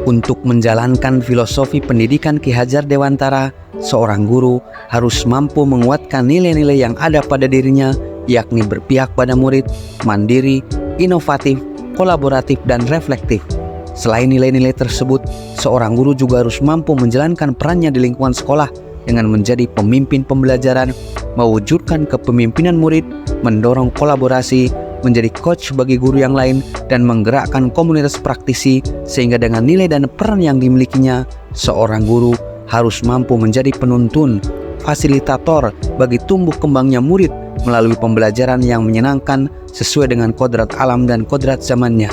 Untuk menjalankan filosofi pendidikan Ki Hajar Dewantara, seorang guru harus mampu menguatkan nilai-nilai yang ada pada dirinya, yakni berpihak pada murid, mandiri, inovatif, kolaboratif, dan reflektif. Selain nilai-nilai tersebut, seorang guru juga harus mampu menjalankan perannya di lingkungan sekolah dengan menjadi pemimpin pembelajaran, mewujudkan kepemimpinan murid, mendorong kolaborasi, menjadi coach bagi guru yang lain, dan menggerakkan komunitas praktisi, sehingga dengan nilai dan peran yang dimilikinya, seorang guru harus mampu menjadi penuntun, fasilitator bagi tumbuh kembangnya murid melalui pembelajaran yang menyenangkan sesuai dengan kodrat alam dan kodrat zamannya.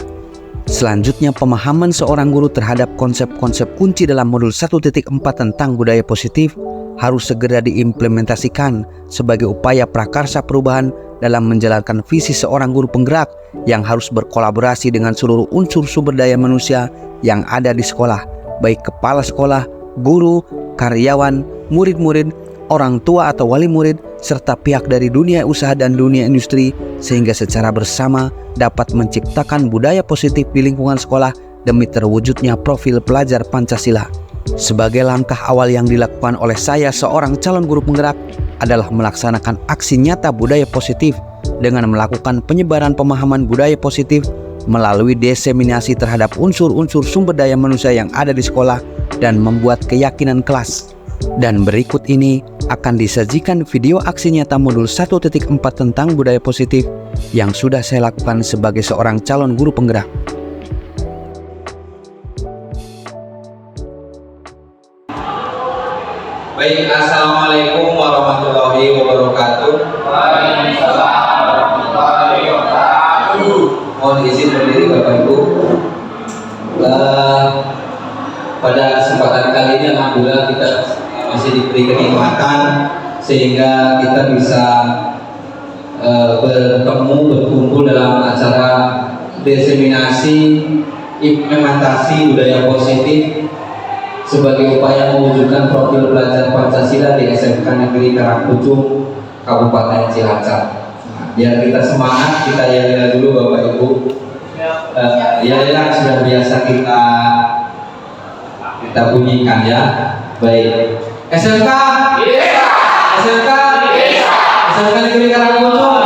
Selanjutnya, pemahaman seorang guru terhadap konsep-konsep kunci dalam modul 1.4 tentang budaya positif harus segera diimplementasikan sebagai upaya prakarsa perubahan dalam menjalankan visi seorang guru penggerak yang harus berkolaborasi dengan seluruh unsur sumber daya manusia yang ada di sekolah, baik kepala sekolah, guru, karyawan, murid-murid, orang tua atau wali murid, serta pihak dari dunia usaha dan dunia industri, sehingga secara bersama dapat menciptakan budaya positif di lingkungan sekolah demi terwujudnya profil pelajar Pancasila. Sebagai langkah awal yang dilakukan oleh saya, seorang calon guru penggerak, adalah melaksanakan aksi nyata budaya positif dengan melakukan penyebaran pemahaman budaya positif melalui diseminasi terhadap unsur-unsur sumber daya manusia yang ada di sekolah dan membuat keyakinan kelas. Dan berikut ini akan disajikan video aksi nyata modul 1.4 tentang budaya positif yang sudah saya lakukan sebagai seorang calon guru penggerak. Baik, assalamualaikum warahmatullahi wabarakatuh. Waalaikumsalam warahmatullahi wabarakatuh. Mohon izin berdiri Bapak Ibu. Pada kesempatan kali ini alhamdulillah kita masih diberi kenikmatan sehingga kita bisa berkumpul dalam acara diseminasi implementasi budaya positif sebagai upaya mewujudkan profil pelajar Pancasila di SMK Negeri Karangpucung, Kabupaten Cilacap. Biar kita semangat, kita yel-yel dulu Bapak Ibu. Yel-yel sudah biasa kita bunyikan ya. Baik. SMK, SMK, SMK Negeri Karangpucung.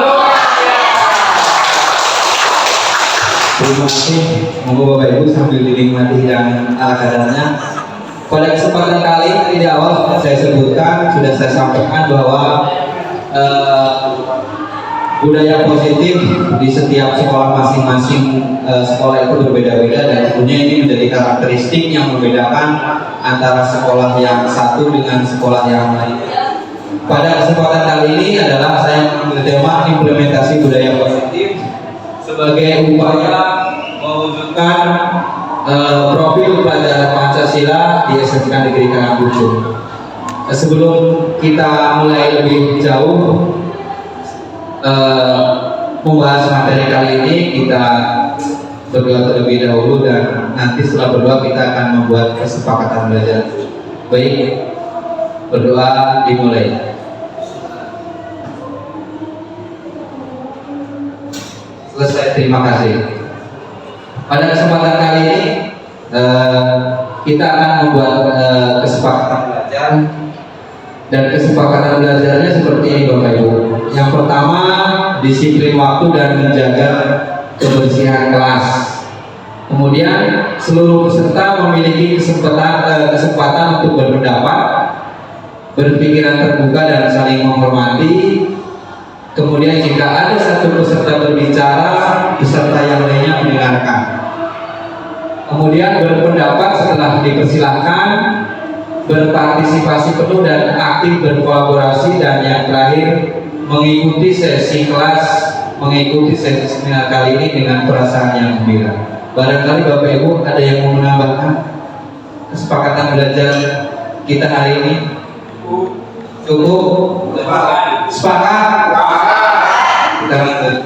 Terima kasih. Monggo Bapak Ibu sambil dinikmati yang ala kadarnya. Pada kesempatan kali di awal saya sebutkan, sudah saya sampaikan bahwa budaya positif di setiap sekolah masing-masing sekolah itu berbeda-beda, dan tentunya ini menjadi karakteristik yang membedakan antara sekolah yang satu dengan sekolah yang lain. Pada kesempatan kali ini adalah saya mengambil tema implementasi budaya positif sebagai upaya mewujudkan profil pelajar Pancasila di SMK Negeri Karangpucung. Sebelum kita mulai lebih jauh membahas materi kali ini, kita berdoa terlebih dahulu, dan nanti setelah berdoa kita akan membuat kesepakatan belajar. Baik, berdoa dimulai. Selesai, terima kasih. Pada kesempatan kali ini kita akan membuat kesepakatan belajar, dan kesepakatan belajarnya seperti ini Bapak Ibu. Yang pertama, disiplin waktu dan menjaga kebersihan kelas. Kemudian seluruh peserta memiliki kesempatan untuk berpendapat, berpikiran terbuka dan saling menghormati. Kemudian jika ada satu peserta berbicara, peserta yang lainnya mendengarkan. Kemudian berpendapat setelah dipersilahkan, berpartisipasi penuh dan aktif berkolaborasi, dan yang terakhir mengikuti sesi seminar kali ini dengan perasaan yang gembira. Barangkali Bapak Ibu ada yang mau menambahkan kesepakatan belajar kita hari ini? Cukup? Sepakat? Kita lanjut.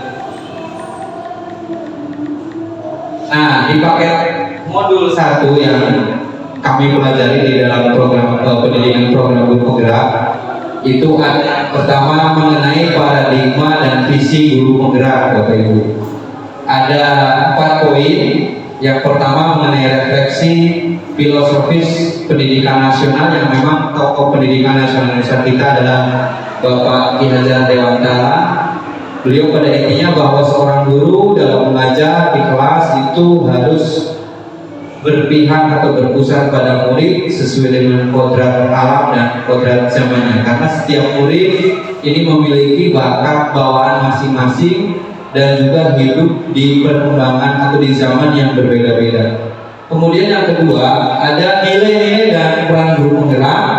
Nah, di paket modul 1 yang kami pelajari di dalam program pendidikan program guru penggerak, itu ada pertama mengenai paradigma dan visi guru penggerak, Bapak Ibu. Ada 4 poin. Yang pertama mengenai refleksi filosofis pendidikan nasional, yang memang tokoh pendidikan nasional Indonesia kita adalah Bapak Ki Hajar Dewantara. Beliau pada intinya bahwa seorang guru dalam mengajar di kelas itu harus berpihak atau berpusat pada murid sesuai dengan kodrat alam dan kodrat zamannya, karena setiap murid ini memiliki bakat bawaan masing-masing dan juga hidup di perkembangan atau di zaman yang berbeda-beda. Kemudian yang kedua, ada nilai-nilai dan peran guru penggerak,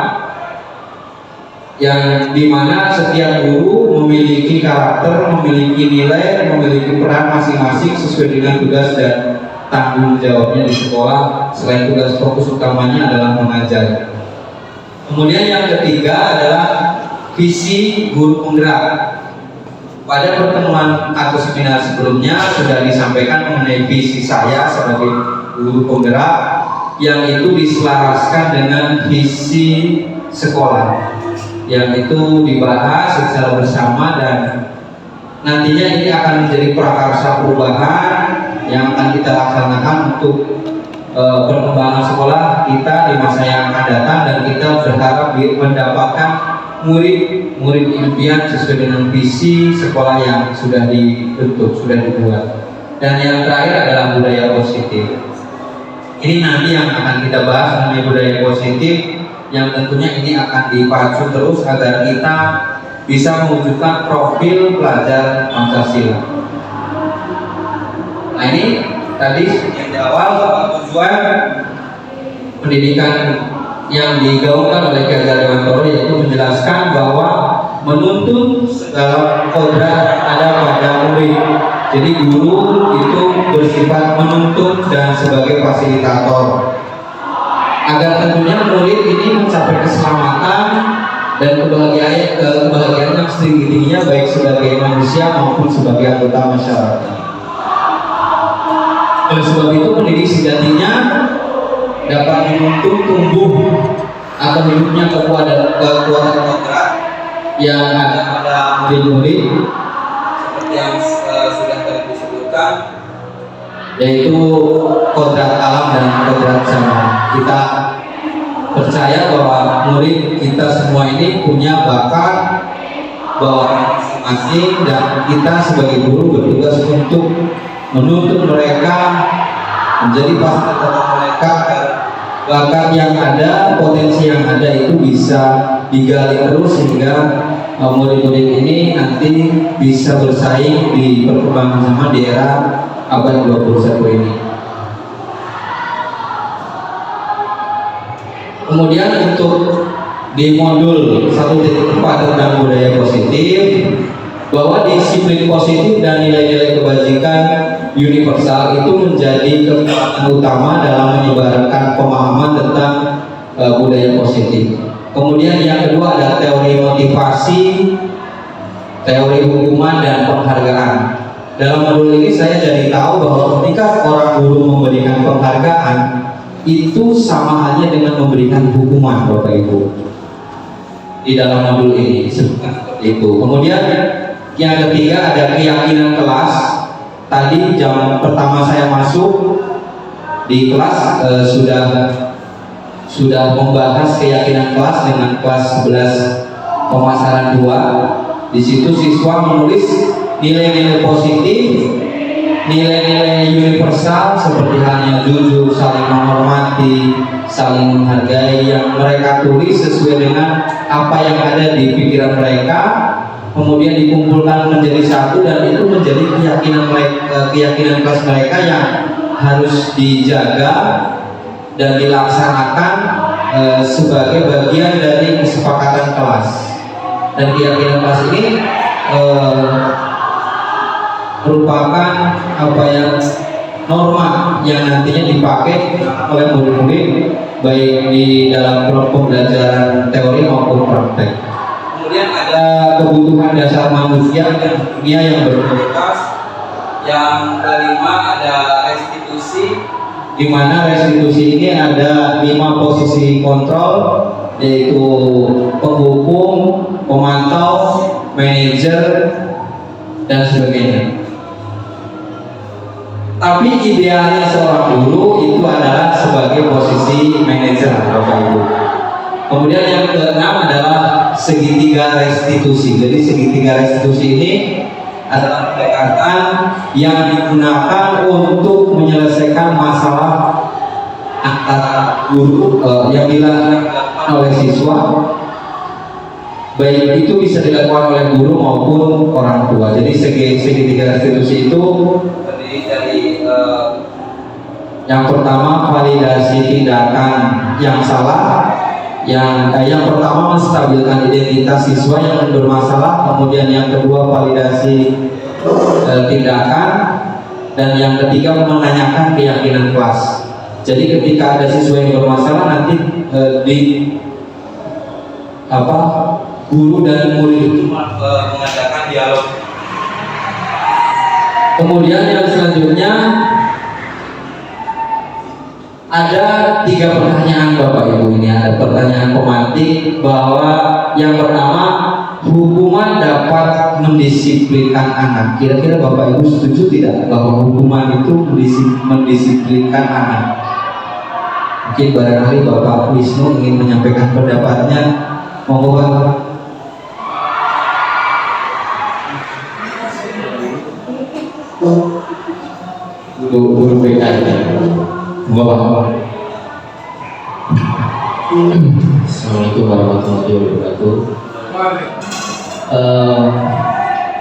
yang dimana setiap guru memiliki karakter, memiliki nilai, memiliki peran masing-masing sesuai dengan tugas dan tanggung jawabnya di sekolah. Selain tugas fokus utamanya adalah mengajar. Kemudian yang ketiga adalah visi guru penggerak. Pada pertemuan atau seminar sebelumnya sudah disampaikan mengenai visi saya sebagai guru penggerak, yang itu diselaraskan dengan visi sekolah, yang itu dibahas secara bersama, dan nantinya ini akan menjadi prakarsa perubahan yang akan kita laksanakan untuk perkembangan sekolah kita di masa yang akan datang, dan kita berharap mendapatkan murid impian sesuai dengan visi sekolah yang sudah dibentuk, sudah dibuat. Dan yang terakhir adalah budaya positif. Ini nanti yang akan kita bahas mengenai budaya positif, yang tentunya ini akan dipacu terus agar kita bisa mewujudkan profil pelajar Pancasila. Nah, ini tadi yang di awal tujuan pendidikan yang digaungkan oleh Ki Hajar Dewantara, yaitu menjelaskan bahwa menuntun segala kodrat ada pada murid. Jadi guru itu bersifat menuntun dan sebagai fasilitator, agar tentunya murid ini mencapai keselamatan dan kebahagiaan yang setinggi-tingginya, baik sebagai manusia maupun sebagai anggota masyarakat. Oleh sebab itu, pendidik sejatinya dapat menuntun tumbuh atau hidupnya kekuatan kodrat yang ada pada murid-murid, seperti yang sudah tadi disebutkan, yaitu kodrat alam dan kodrat zaman. Kita percaya bahwa murid kita semua ini punya bakat bawaan masing-masing, dan kita sebagai guru bertugas untuk menuntun mereka menjadi fasilitator mereka agar bakat yang ada, potensi yang ada itu bisa digali terus, sehingga murid-murid ini nanti bisa bersaing di perkembangan zaman di era abad 21 ini. Kemudian untuk di modul 1.4 tentang budaya positif, bahwa disiplin positif dan nilai-nilai kebajikan universal itu menjadi kekuatan utama dalam menyebarkan pemahaman tentang budaya positif. Kemudian yang kedua ada teori motivasi, teori hukuman dan penghargaan. Dalam modul ini saya jadi tahu bahwa ketika orang guru memberikan penghargaan, itu sama halnya dengan memberikan hukuman, Bapak Ibu. Di dalam modul ini disebutkan seperti itu. Kemudian yang ketiga ada keyakinan kelas. Tadi jam pertama saya masuk di kelas sudah membahas keyakinan kelas dengan kelas 11 pemasaran 2. Di situ siswa menulis nilai-nilai positif, nilai-nilai universal seperti halnya jujur, saling menghormati, saling menghargai, yang mereka tulis sesuai dengan apa yang ada di pikiran mereka, kemudian dikumpulkan menjadi satu, dan itu menjadi keyakinan kelas mereka yang harus dijaga dan dilaksanakan sebagai bagian dari kesepakatan kelas. Dan keyakinan kelas ini merupakan norma yang nantinya dipakai oleh murid-murid baik di dalam kelompok pembelajaran teori maupun praktek. Kemudian ada kebutuhan dasar manusia dan dunia yang berkualitas. Yang kelima ada restitusi, di mana restitusi ini ada 5 posisi kontrol, yaitu penghukum, pemantau, manajer, dan sebagainya. Tapi idealnya seorang guru itu adalah sebagai posisi manajer, Bapak Ibu. Kemudian yang keenam adalah segitiga restitusi. Jadi segitiga restitusi ini adalah pendekatan yang digunakan untuk menyelesaikan masalah antara guru yang dilakukan oleh siswa, baik itu bisa dilakukan oleh guru maupun orang tua. Jadi segitiga restitusi itu terdiri dari yang pertama validasi tindakan yang salah, yang pertama menstabilkan identitas siswa yang bermasalah, kemudian yang kedua validasi tindakan, dan yang ketiga menanyakan keyakinan kelas. Jadi ketika ada siswa yang bermasalah, nanti guru dan murid itu mengadakan dialog. Kemudian yang selanjutnya ada 3 pertanyaan Bapak Ibu. Ini ada pertanyaan pemantik, bahwa yang pertama, hukuman dapat mendisiplinkan anak. Kira-kira Bapak Ibu setuju tidak bahwa hukuman itu mendisiplinkan anak? Mungkin barangkali Bapak Wisnu ingin menyampaikan pendapatnya. Monggo Pak. Guru BK ya. Assalamualaikum warahmatullahi wabarakatuh.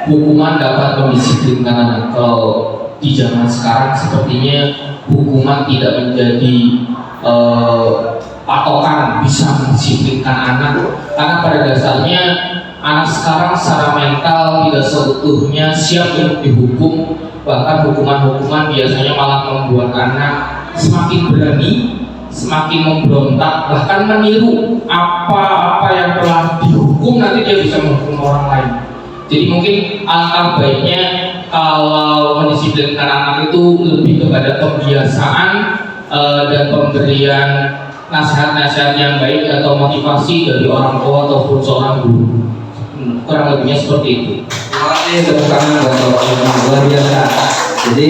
Hukuman dapat mendisiplinkan anak. Kalau di zaman sekarang sepertinya hukuman tidak menjadi patokan bisa mendisiplinkan anak, karena pada dasarnya anak sekarang secara mental tidak seutuhnya siap untuk dihukum. Bahkan hukuman-hukuman biasanya malah membuat anak semakin berani, semakin memberontak, bahkan meniru apa-apa yang telah dihukum, nanti dia bisa menghukum orang lain. Jadi mungkin alangkah baiknya kalau mendisiplinkan anak itu lebih kepada pembiasaan dan pemberian nasihat-nasihat yang baik atau motivasi dari orang tua ataupun seorang guru. Kurang lebihnya seperti itu. Terima kasih, tepuk tangan buat Bapak Ibu, luar biasa. Jadi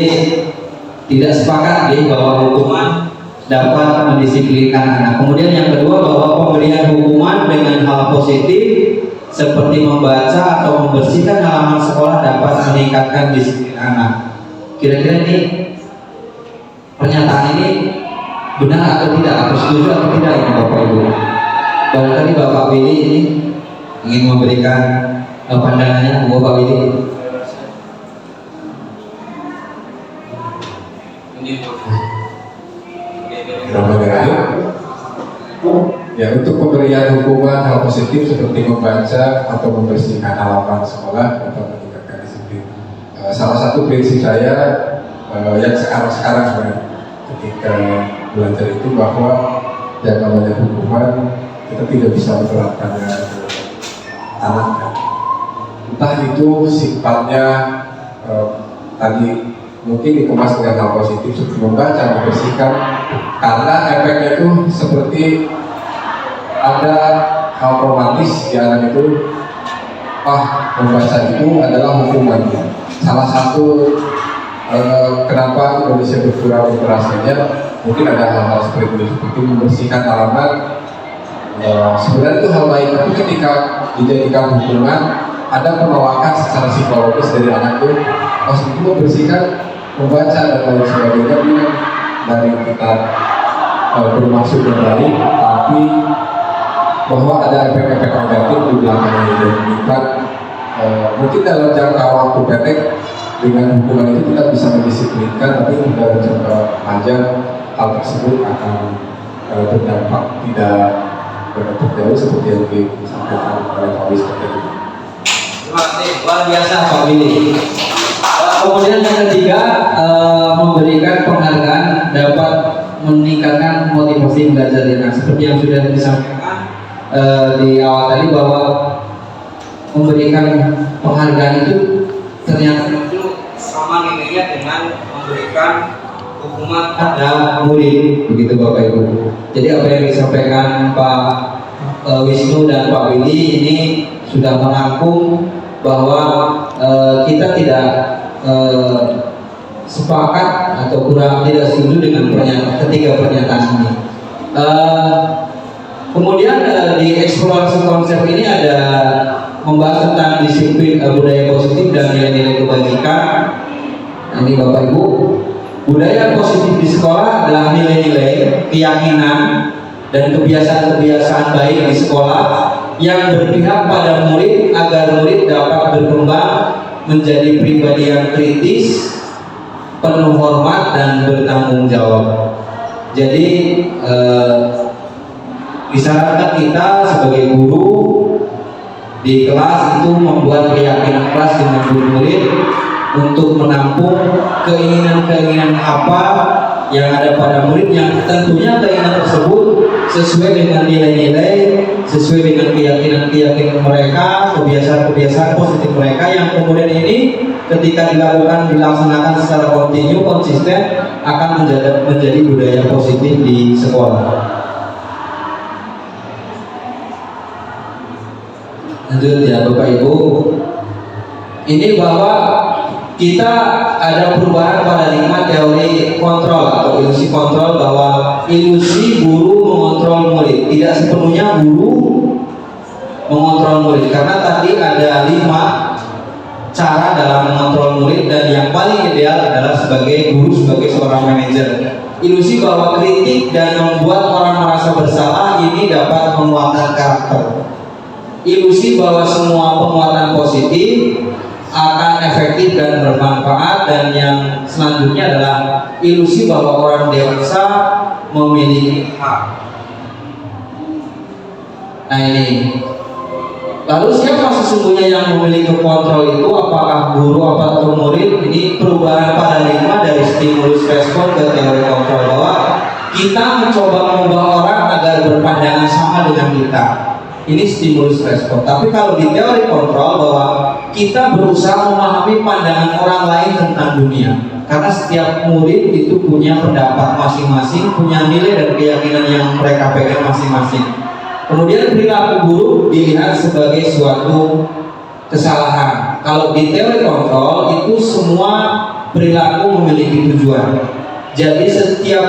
tidak sepakat bahwa hukuman dapat mendisiplinkan anak. Kemudian yang kedua, bahwa pemberian hukuman dengan hal positif seperti membaca atau membersihkan halaman sekolah dapat meningkatkan disiplin anak. Kira-kira ini pernyataan ini benar atau tidak? Atau setuju atau tidak ini Bapak Ibu? Barangkali Bapak Willy ini ingin memberikan pandangannya. Bapak Willy. Ya, untuk pemberian hukuman hal positif seperti membaca atau membersihkan halaman sekolah atau meningkatkan disiplin. Salah satu prinsip saya yang sekarang sebenarnya ketika belajar itu, bahwa yang namanya hukuman kita tidak bisa menerapkannya anak. Entah itu sifatnya tadi mungkin dikemas dengan hal positif seperti membaca, membersihkan, karena efeknya itu seperti ada hal romantis di anak itu. Membaca itu adalah hukuman. Salah satu kenapa Indonesia berkurang literasinya mungkin ada hal-hal seperti itu, seperti membersihkan halaman. Sebenarnya itu hal baik, tapi ketika dijadikan hukuman ada penolakan secara psikologis dari anak itu, maksud itu membersihkan, membaca dan lain sebagainya, ini dari kita bermaksud yang baik, tapi bahwa ada efek-efek negatif di belakangnya. Jadi mungkin dalam jangka waktu pendek dengan hukuman itu kita bisa mendisiplinkan, tapi dalam jangka panjang hal tersebut akan berdampak tidak jauh seperti yang disampaikan oleh Pak Wis tadi. Terima kasih, luar biasa Pak Billy. Kemudian yang ketiga, memberikan penghargaan dapat meningkatkan motivasi belajar. Nah, seperti yang sudah disampaikan di awal tadi, bahwa memberikan penghargaan itu ternyata sama nilainya dengan memberikan hukuman pada murid, begitu Bapak Ibu. Jadi apa yang disampaikan Pak Wisnu dan Pak Willy ini sudah merangkum bahwa kita tidak sepakat atau kurang tidak setuju dengan ketiga pernyataan ini. Kemudian di eksplorasi konsep ini ada membahas tentang disiplin budaya positif dan nilai-nilai kebajikan. Ini Bapak Ibu, budaya positif di sekolah adalah nilai-nilai, keyakinan, dan kebiasaan-kebiasaan baik di sekolah yang berpihak pada murid agar murid dapat berkembang menjadi pribadi yang kritis, penuh hormat, dan bertanggung jawab. Jadi disarankan kita sebagai guru di kelas itu membuat keyakinan kelas dengan murid untuk menampung keinginan-keinginan apa yang ada pada murid, yang tentunya keinginan tersebut sesuai dengan nilai-nilai, sesuai dengan keyakinan mereka, kebiasaan-kebiasaan positif mereka, yang kemudian ini ketika dilaksanakan secara kontinu, konsisten, akan menjadi budaya positif di sekolah. Lanjut ya Bapak Ibu, ini bahwa kita ada perubahan paradigma teori kontrol atau ilusi kontrol, bahwa ilusi guru mengontrol murid. Tidak sepenuhnya guru mengontrol murid, karena tadi ada 5 cara dalam mengontrol murid, dan yang paling ideal adalah sebagai guru, sebagai seorang manajer. Ilusi bahwa kritik dan membuat orang merasa bersalah ini dapat menguatkan karakter. Ilusi bahwa semua penguatan positif akan efektif dan bermanfaat, dan yang selanjutnya adalah ilusi bahwa orang dewasa memiliki hak. Nah ini, lalu siapa sesungguhnya yang memiliki kontrol itu? Apakah guru atau murid? Ini perubahan paradigma dari stimulus respon ke teori kontrol, bahwa kita mencoba mengubah orang agar berpandangan sama dengan kita. Ini stimulus respon. Tapi kalau di teori kontrol, bahwa kita berusaha memahami pandangan orang lain tentang dunia, karena setiap murid itu punya pendapat masing-masing, punya nilai dan keyakinan yang mereka pegang masing-masing. Kemudian perilaku guru dilihat sebagai suatu kesalahan. Kalau di teori kontrol itu semua perilaku memiliki tujuan. Jadi setiap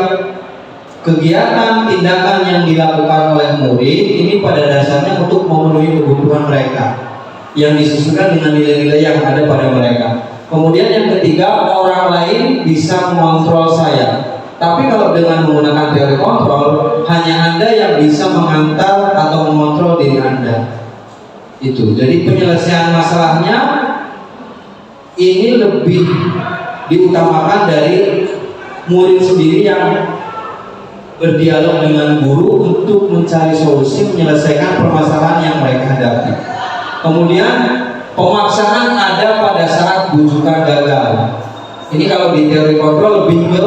kegiatan, tindakan yang dilakukan oleh murid ini pada dasarnya untuk memenuhi kebutuhan mereka yang disesuaikan dengan nilai-nilai yang ada pada mereka. Kemudian yang ketiga, orang lain bisa mengontrol saya. Tapi kalau dengan menggunakan teori kontrol, hanya Anda yang bisa mengantar atau mengontrol diri Anda. Itu. Jadi penyelesaian masalahnya ini lebih diutamakan dari murid sendiri yang berdialog dengan guru untuk mencari solusi menyelesaikan permasalahan yang mereka hadapi. Kemudian pemaksaan ada pada saat bujukan gagal. Ini kalau di teori kontrol lebih ke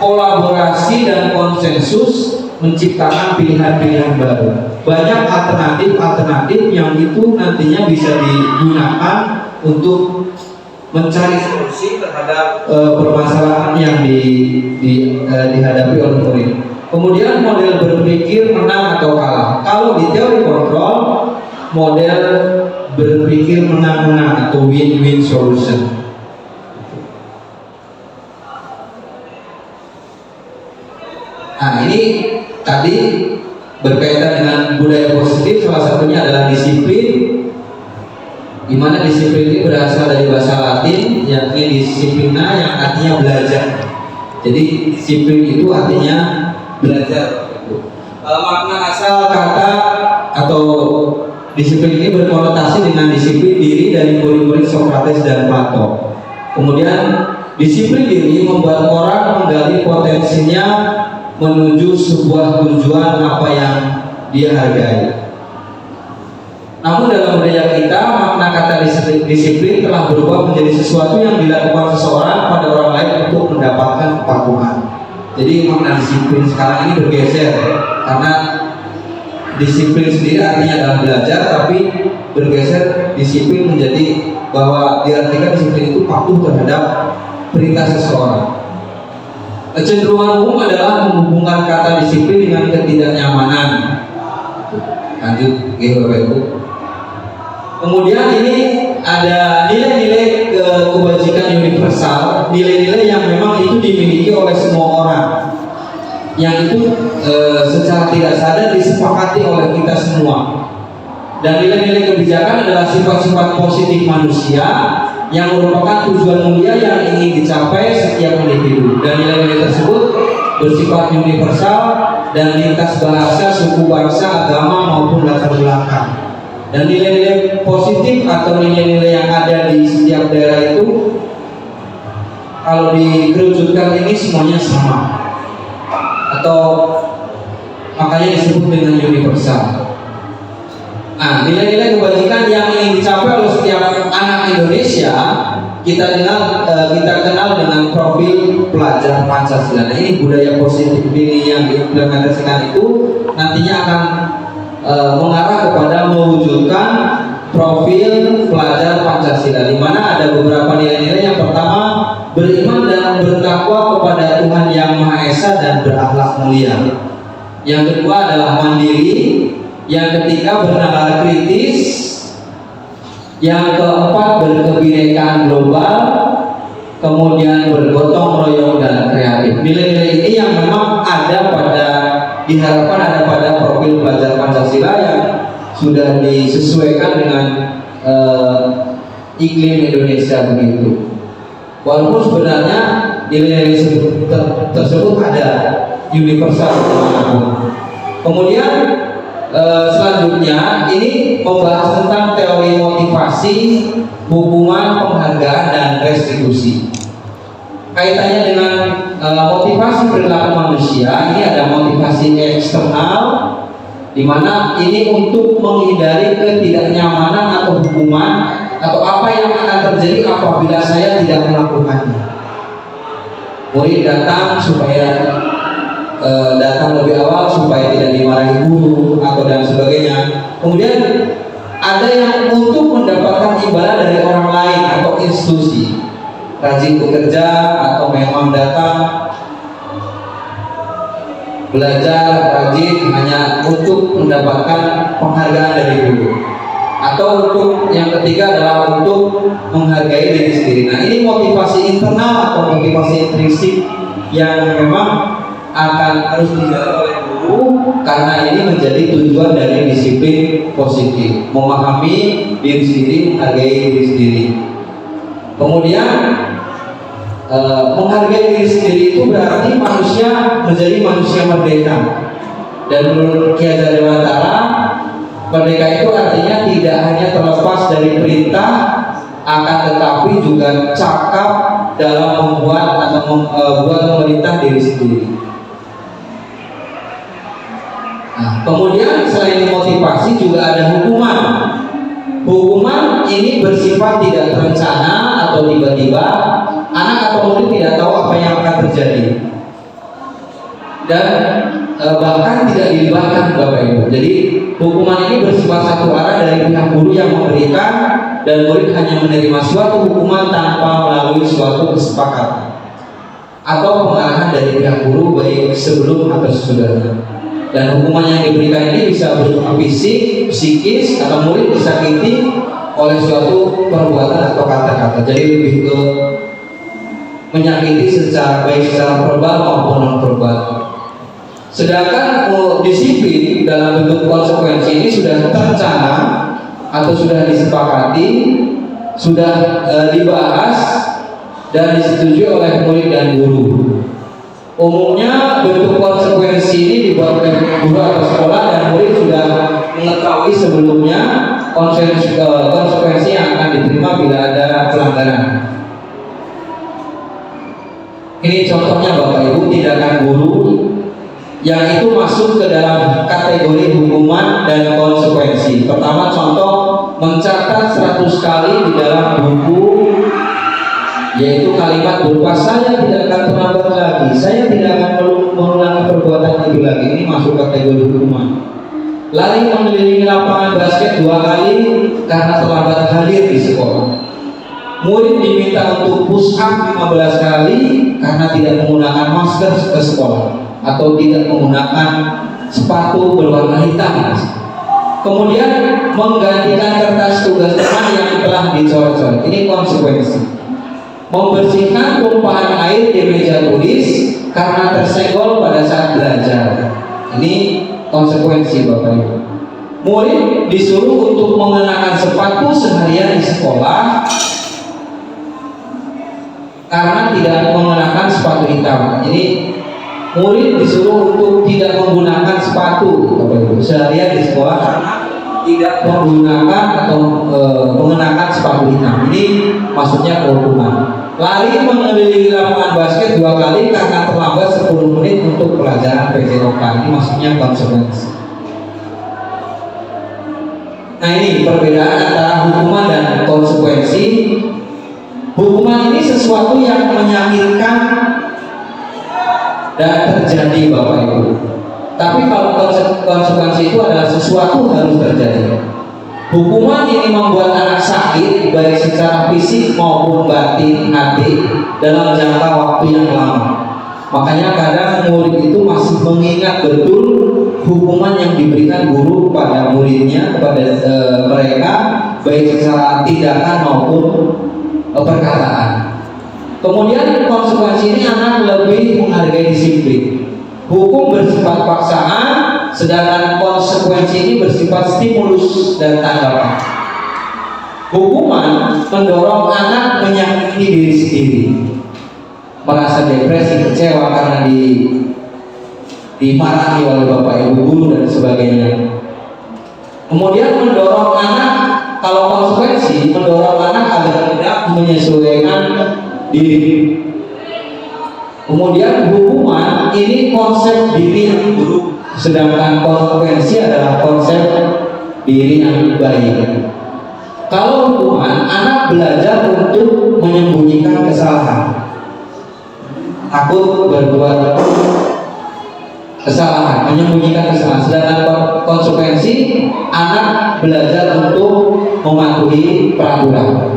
kolaborasi dan konsensus menciptakan pilihan-pilihan baru. Banyak alternatif yang itu nantinya bisa digunakan untuk mencari solusi terhadap permasalahan yang dihadapi oleh murid. Kemudian model berpikir menang atau kalah. Kalau di teori kontrol, model berpikir menang-menang atau win-win solution. Nah ini tadi berkaitan dengan budaya positif, salah satunya adalah disiplin, di mana disiplin ini berasal dari bahasa Latin yakni disiplina yang artinya belajar. Jadi disiplin itu artinya belajar. Makna asal kata atau disiplin ini berkonotasi dengan disiplin diri dari murid-murid Sokrates dan Plato. Kemudian disiplin diri membuat orang menggali potensinya menuju sebuah tujuan apa yang dia hargai. Namun dalam budaya kita, makna kata disiplin telah berubah menjadi sesuatu yang dilakukan seseorang pada orang lain untuk mendapatkan kepatuhan. Jadi makna disiplin sekarang ini bergeser, karena disiplin sendiri artinya adalah belajar, tapi bergeser disiplin menjadi bahwa diartikan disiplin itu patuh terhadap perintah seseorang. Kecenderungan umum adalah menghubungkan kata disiplin dengan ketidaknyamanan. Lanjut, Bapak Ibu. Kemudian ini ada nilai-nilai kebajikan universal, nilai-nilai yang memang itu dimiliki oleh semua orang, yang itu secara tidak sadar disepakati oleh kita semua. Dan nilai-nilai kebijakan adalah sifat-sifat positif manusia yang merupakan tujuan mulia yang ingin dicapai setiap individu. Dan nilai-nilai tersebut bersifat universal dan lintas bahasa, suku, bangsa, agama maupun latar belakang. Dan nilai-nilai positif atau nilai-nilai yang ada di setiap daerah itu kalau dikerucutkan ini semuanya sama, atau makanya disebut dengan universal. Nah, nilai-nilai kebajikan yang ingin dicapai oleh setiap anak Indonesia kita kenal dengan profil pelajar Pancasila. Nah, ini budaya positif ini yang diimplementasikan itu nantinya akan mengarah kepada mewujudkan profil pelajar Pancasila, di mana ada beberapa nilai-nilai. Yang pertama, beriman dan bertakwa kepada Tuhan Yang Maha Esa dan berakhlak mulia. Yang kedua adalah mandiri. Yang ketiga, bernalar kritis. Yang keempat, berkebinekaan global. Kemudian bergotong royong dan kreatif. Nilai-nilai ini yang memang diharapkan ada pada profil pelajar Pancasila yang sudah disesuaikan dengan iklim Indonesia begitu. Walaupun sebenarnya nilai-nilai tersebut ada universal. Kemudian selanjutnya ini membahas tentang teori motivasi, hukuman, penghargaan, dan restitusi. Kaitannya dengan motivasi perilaku manusia, ini ada motivasi eksternal, di mana ini untuk menghindari ketidaknyamanan atau hukuman atau apa yang akan terjadi apabila saya tidak melakukannya. Murid datang datang lebih awal supaya tidak dimarahi guru atau dan sebagainya. Kemudian ada yang untuk mendapatkan imbalan dari orang lain atau institusi, rajin bekerja atau memang datang belajar rajin hanya untuk mendapatkan penghargaan dari guru. Atau untuk yang ketiga adalah untuk menghargai diri sendiri. Nah, ini motivasi internal atau motivasi intrinsik yang memang akan harus dijaga oleh guru, karena ini menjadi tujuan dari disiplin positif, memahami diri sendiri, menghargai diri sendiri. Kemudian menghargai diri sendiri itu berarti manusia menjadi manusia merdeka. Dan menurut Ki Hajar Dewantara, merdeka itu artinya tidak hanya terlepas dari perintah, akan tetapi juga cakap dalam membuat atau membuat memerintah diri sendiri. Nah, kemudian selain motivasi juga ada hukuman. Hukuman ini bersifat tidak terencana atau tiba-tiba. Anak atau murid tidak tahu apa yang akan terjadi, dan bahkan tidak dilibatkan Bapak Ibu. Jadi hukuman ini bersifat satu arah dari pihak guru yang memberikan, dan murid hanya menerima suatu hukuman tanpa melalui suatu kesepakatan atau pengarahan dari pihak guru baik sebelum atau sesudahnya. Dan hukuman yang diberikan ini bisa berupa fisik, psikis, atau murid disakiti oleh suatu perbuatan atau kata-kata. Jadi lebih ke menyakiti baik secara verbal maupun non verbal. Sedangkan disiplin dalam bentuk konsekuensi ini sudah terencana atau sudah disepakati, sudah dibahas dan disetujui oleh murid dan guru. Umumnya bentuk konsekuensi ini dibuat oleh guru atau sekolah dan murid sudah mengetahui sebelumnya konsekuensi yang akan diterima bila ada pelanggaran. Ini contohnya Bapak Ibu, tindakan guru yang itu masuk ke dalam kategori hukuman dan konsekuensi. Pertama, contoh mencatat 100 kali di dalam buku, yaitu kalimat berupa saya tidak akan terlambat lagi, saya tidak akan mengulangi perbuatan itu lagi. Ini masuk kategori hukuman. Lari mengelilingi lapangan basket 2 kali karena terlambat hadir di sekolah. Murid diminta untuk push up 15 kali karena tidak menggunakan masker ke sekolah atau tidak menggunakan sepatu berwarna hitam. Kemudian menggantikan kertas tugas teman yang telah dicoret-coret. Ini konsekuensi. Membersihkan tumpahan air di meja tulis karena tersenggol pada saat belajar. Ini konsekuensi Bapak Ibu. Murid disuruh untuk mengenakan sepatu seharian di sekolah karena tidak mengenakan sepatu hitam. Jadi murid disuruh untuk tidak menggunakan sepatu Bapak Ibu seharian di sekolah karena tidak menggunakan atau mengenakan sepatu hitam. Ini maksudnya hukuman. Lari mengelilingi lapangan basket 2 kali karena terlambat 10 menit untuk pelajaran PJOK. Ini maksudnya konsekuensi. Nah, ini perbedaan antara hukuman dan konsekuensi. Hukuman ini sesuatu yang menyakitkan dan terjadi Bapak Ibu. Tapi kalau konsekuensi itu adalah sesuatu harus terjadi. Hukuman ini membuat anak sakit baik secara fisik maupun batin hati dalam jangka waktu yang lama. Makanya kadang murid itu masih mengingat betul hukuman yang diberikan guru kepada muridnya, kepada mereka, baik secara tindakan maupun perkataan. Kemudian konsekuensi ini anak lebih menghargai disiplin. Hukum bersifat paksaan, sedangkan konsekuensi ini bersifat stimulus dan tanggapan. Hukuman mendorong anak menyakiti diri sendiri, merasa depresi, kecewa karena dimarahi oleh bapak ibu guru dan sebagainya. Kemudian mendorong anak, kalau konsekuensi mendorong anak agar tidak menyesuaikan diri. Kemudian hukuman ini konsep diri yang buruk, sedangkan konsekuensi adalah konsep diri yang baik. Kalau hukuman, anak belajar untuk menyembunyikan kesalahan, takut berbuat kesalahan, menyembunyikan kesalahan. Sedangkan konsekuensi, anak belajar untuk mematuhi peraturan.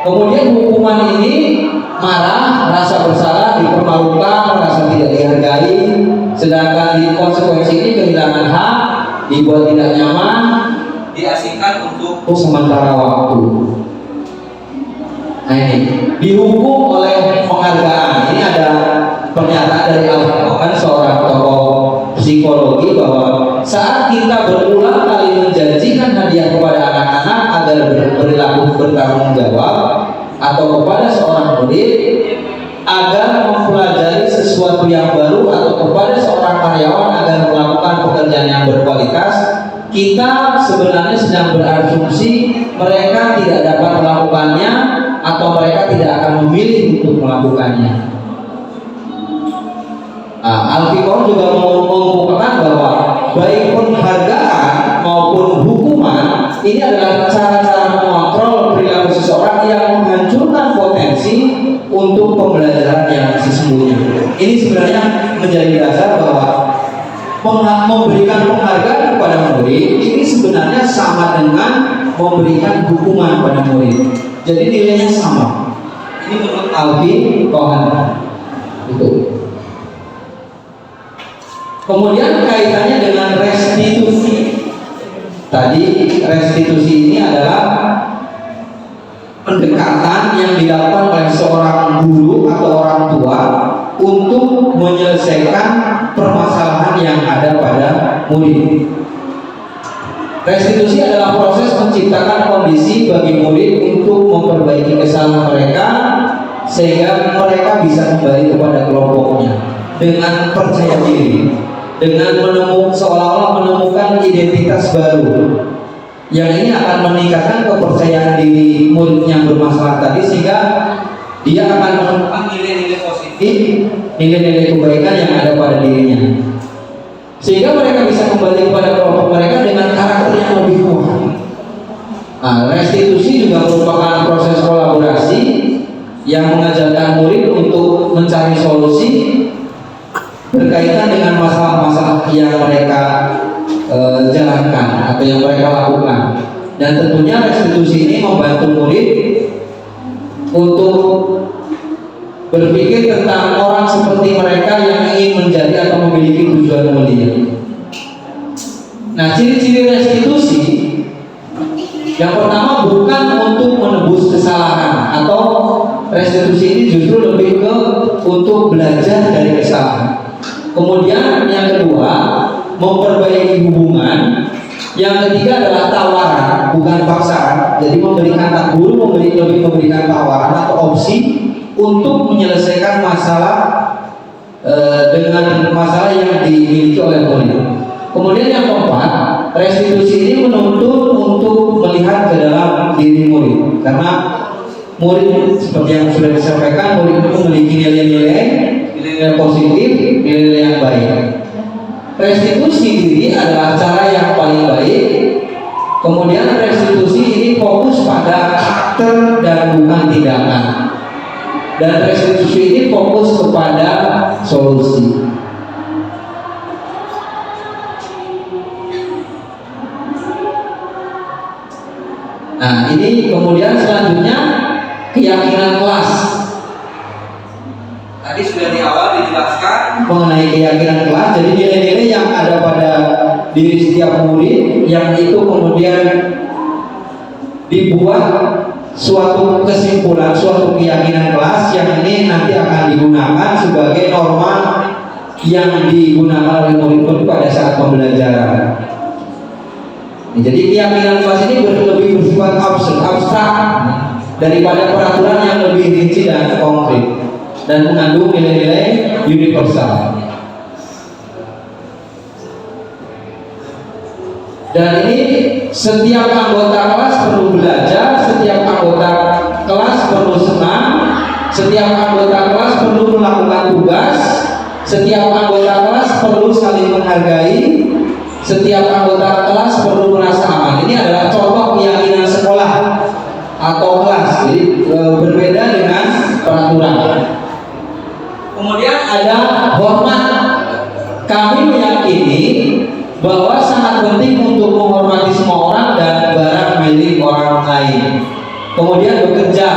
Kemudian hukuman ini marah, rasa bersalah, dipermalukan, merasa tidak dihargai. Sedangkan di konsekuensi ini kehilangan hak, dibuat tidak nyaman, diasingkan untuk sementara waktu. Nah ini dihukum oleh penghargaan. Ini ada pernyataan dari Al-Quran, seorang tokoh psikologi, bahwa saat kita berulang kali menjanjikan hadiah kepada anak-anak agar berlaku bertanggung jawab, atau kepada seorang murid agar mempelajari sesuatu yang baru, atau kepada seorang karyawan agar melakukan pekerjaan yang berkualitas, kita sebenarnya sedang berasumsi mereka tidak dapat melakukannya atau mereka tidak akan memilih untuk melakukannya. Al-Fiqh juga mengungkapkan bahwa baik penghargaan maupun hukuman ini adalah cara-cara mengontrol perilaku seseorang yang menghancurkan potensi untuk pembelajaran yang sesungguhnya. Ini sebenarnya menjadi dasar bahwa memberikan penghargaan kepada murid ini sebenarnya sama dengan memberikan hukuman pada murid. Jadi nilainya sama. Ini menurut Al-Fiqh itu. Kemudian kaitannya dengan restitusi. Tadi restitusi ini adalah pendekatan yang dilakukan oleh seorang guru atau orang tua untuk menyelesaikan permasalahan yang ada pada murid. Restitusi adalah proses menciptakan kondisi bagi murid untuk memperbaiki kesalahan mereka sehingga mereka bisa kembali kepada kelompoknya dengan percaya diri, dengan seolah-olah menemukan identitas baru yang ini akan meningkatkan kepercayaan diri murid yang bermasalah tadi, sehingga dia akan menemukan nilai-nilai positif, nilai-nilai kebaikan yang ada pada dirinya, sehingga mereka bisa kembali kepada kelompok mereka dengan karakter yang lebih kuat. Nah, restitusi juga merupakan proses kolaborasi yang mengajarkan murid untuk mencari solusi berkaitan dengan masalah-masalah yang mereka jalankan atau yang mereka lakukan. Dan tentunya restitusi ini membantu murid untuk berpikir tentang orang seperti mereka yang ingin menjadi atau memiliki tujuan mulia. Nah, ciri-ciri restitusi yang pertama bukan untuk menebus kesalahan, atau restitusi ini justru lebih ke untuk belajar dari kesalahan. Kemudian yang kedua, memperbaiki hubungan. Yang ketiga adalah tawaran, bukan paksaan. Jadi memberikan lebih memberikan tawaran atau opsi untuk menyelesaikan masalah dengan masalah yang dimiliki oleh murid. Kemudian yang keempat, restitusi ini menuntut untuk melihat ke dalam diri murid, karena murid seperti yang sudah disampaikan, murid itu memiliki nilai-nilai positif, nilai-nilai yang baik. Restitusi diri adalah cara yang paling baik. Kemudian restitusi ini fokus pada karakter dan bukan tindakan. Dan restitusi ini fokus kepada solusi. Nah, ini kemudian selanjutnya keyakinan kelas. Tadi sudah di awal dijelaskan mengenai keyakinan kelas. Jadi nilai-nilai yang ada pada diri setiap murid yang itu kemudian dibuat suatu kesimpulan, suatu keyakinan kelas yang ini nanti akan digunakan sebagai norma yang digunakan oleh murid-murid pada saat pembelajaran. Jadi keyakinan kelas ini lebih bersifat abstrak daripada peraturan yang lebih rinci dan konkret, dan mengandung nilai-nilai universal. Dan ini setiap anggota kelas perlu belajar, setiap anggota kelas perlu senang, setiap anggota kelas perlu melakukan tugas, setiap anggota kelas perlu saling menghargai, setiap anggota kelas perlu merasa aman. Ini adalah contoh keyakinan sekolah atau kelas. Jadi berbeda dengan peraturan. Kemudian ada hormat. Kami meyakini bahwa sangat penting untuk menghormati semua orang dan barang milik orang lain. Kemudian bekerja.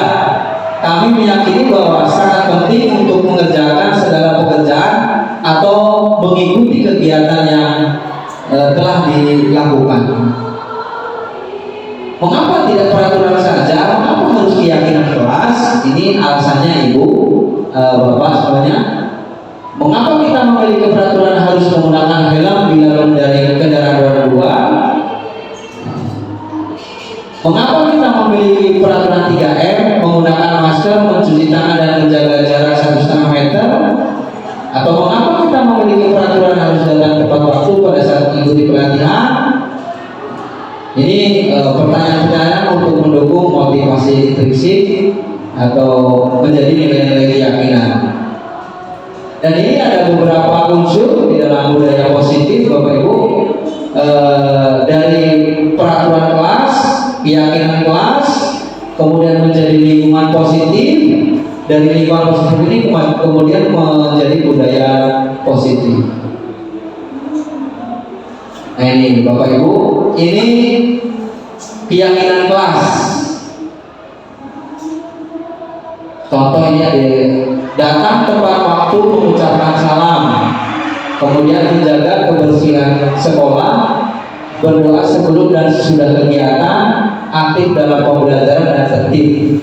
Kami meyakini bahwa sangat penting untuk mengerjakan segala pekerjaan atau mengikuti kegiatan yang telah dilakukan. Mengapa tidak peraturan saja? Mengapa harus keyakinan kelas? Ini alasannya Ibu, Bapak semuanya. Mengapa kita memiliki peraturan harus menggunakan helm bila mengendarai kendaraan roda 2? Mengapa kita memiliki peraturan 3M, menggunakan masker, mencuci tangan dan menjaga jarak 1,5 meter? Atau mengapa kita memiliki peraturan harus datang tepat waktu pada saat mengikuti pelatihan? Ini pertanyaan-pertanyaan untuk mendukung motivasi intrinsik atau menjadi nilai-nilai keyakinan. Dan ini ada beberapa unsur di dalam budaya positif, Bapak Ibu, dari peraturan kelas, keyakinan kelas, kemudian menjadi lingkungan positif. Dari lingkungan positif ini kemudian menjadi budaya positif. Nah ini Bapak Ibu, ini keyakinan kelas. Contoh ini ada datang tepat waktu mengucapkan salam, kemudian menjaga kebersihan sekolah, berdoa sebelum dan sesudah kegiatan, aktif dalam pembelajaran dan tertib.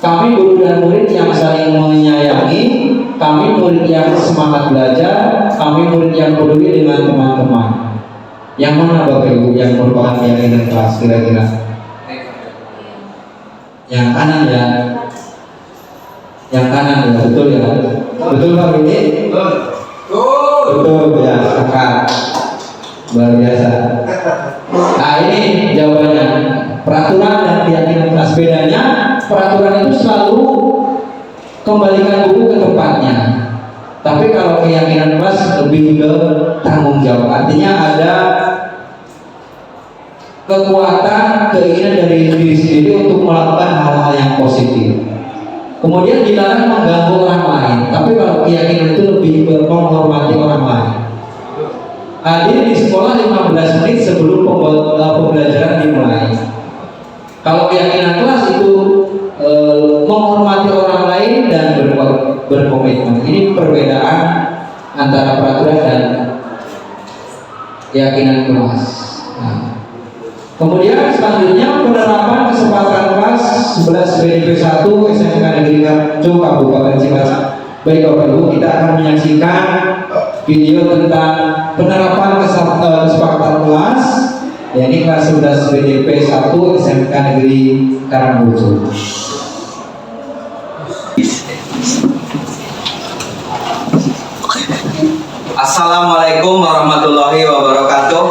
Kami guru dan murid yang saling menyayangi, kami murid yang semangat belajar, kami murid yang peduli dengan teman-teman. Yang mana Bapak Ibu yang merupakan keyakinan kelas kira-kira? Yang kanan ya. Yang kanan ya, betul ya. Betul Pak Bini? Betul ya, kakak. Luar biasa. Nah ini jawabannya. Peraturan dan keyakinan kelas bedanya, peraturan itu selalu kembalikan buku ke tempatnya. Tapi kalau keyakinan kelas lebih ke tanggung jawab. Artinya ada kekuatan, keinginan dari diri sendiri untuk melakukan hal-hal yang positif. Kemudian dilarang mengganggu orang lain. Tapi kalau keyakinan itu lebih ke menghormati orang lain. Hadir di sekolah 15 menit sebelum pembelajaran dimulai. Kalau keyakinan kelas itu menghormati orang lain dan berkomitmen. Ini perbedaan antara peraturan dan keyakinan kelas. Nah, kemudian selanjutnya penerapan kesempatan kelas 11 BDP 1 SMK Negeri Karangrejo Kabupaten Cimahi. Baik Bapak Ibu, kita akan menyaksikan video tentang penerapan kesepakatan kelas, yakni kelas 11 BDP 1 SMK Negeri Karangrejo. Assalamualaikum warahmatullahi wabarakatuh.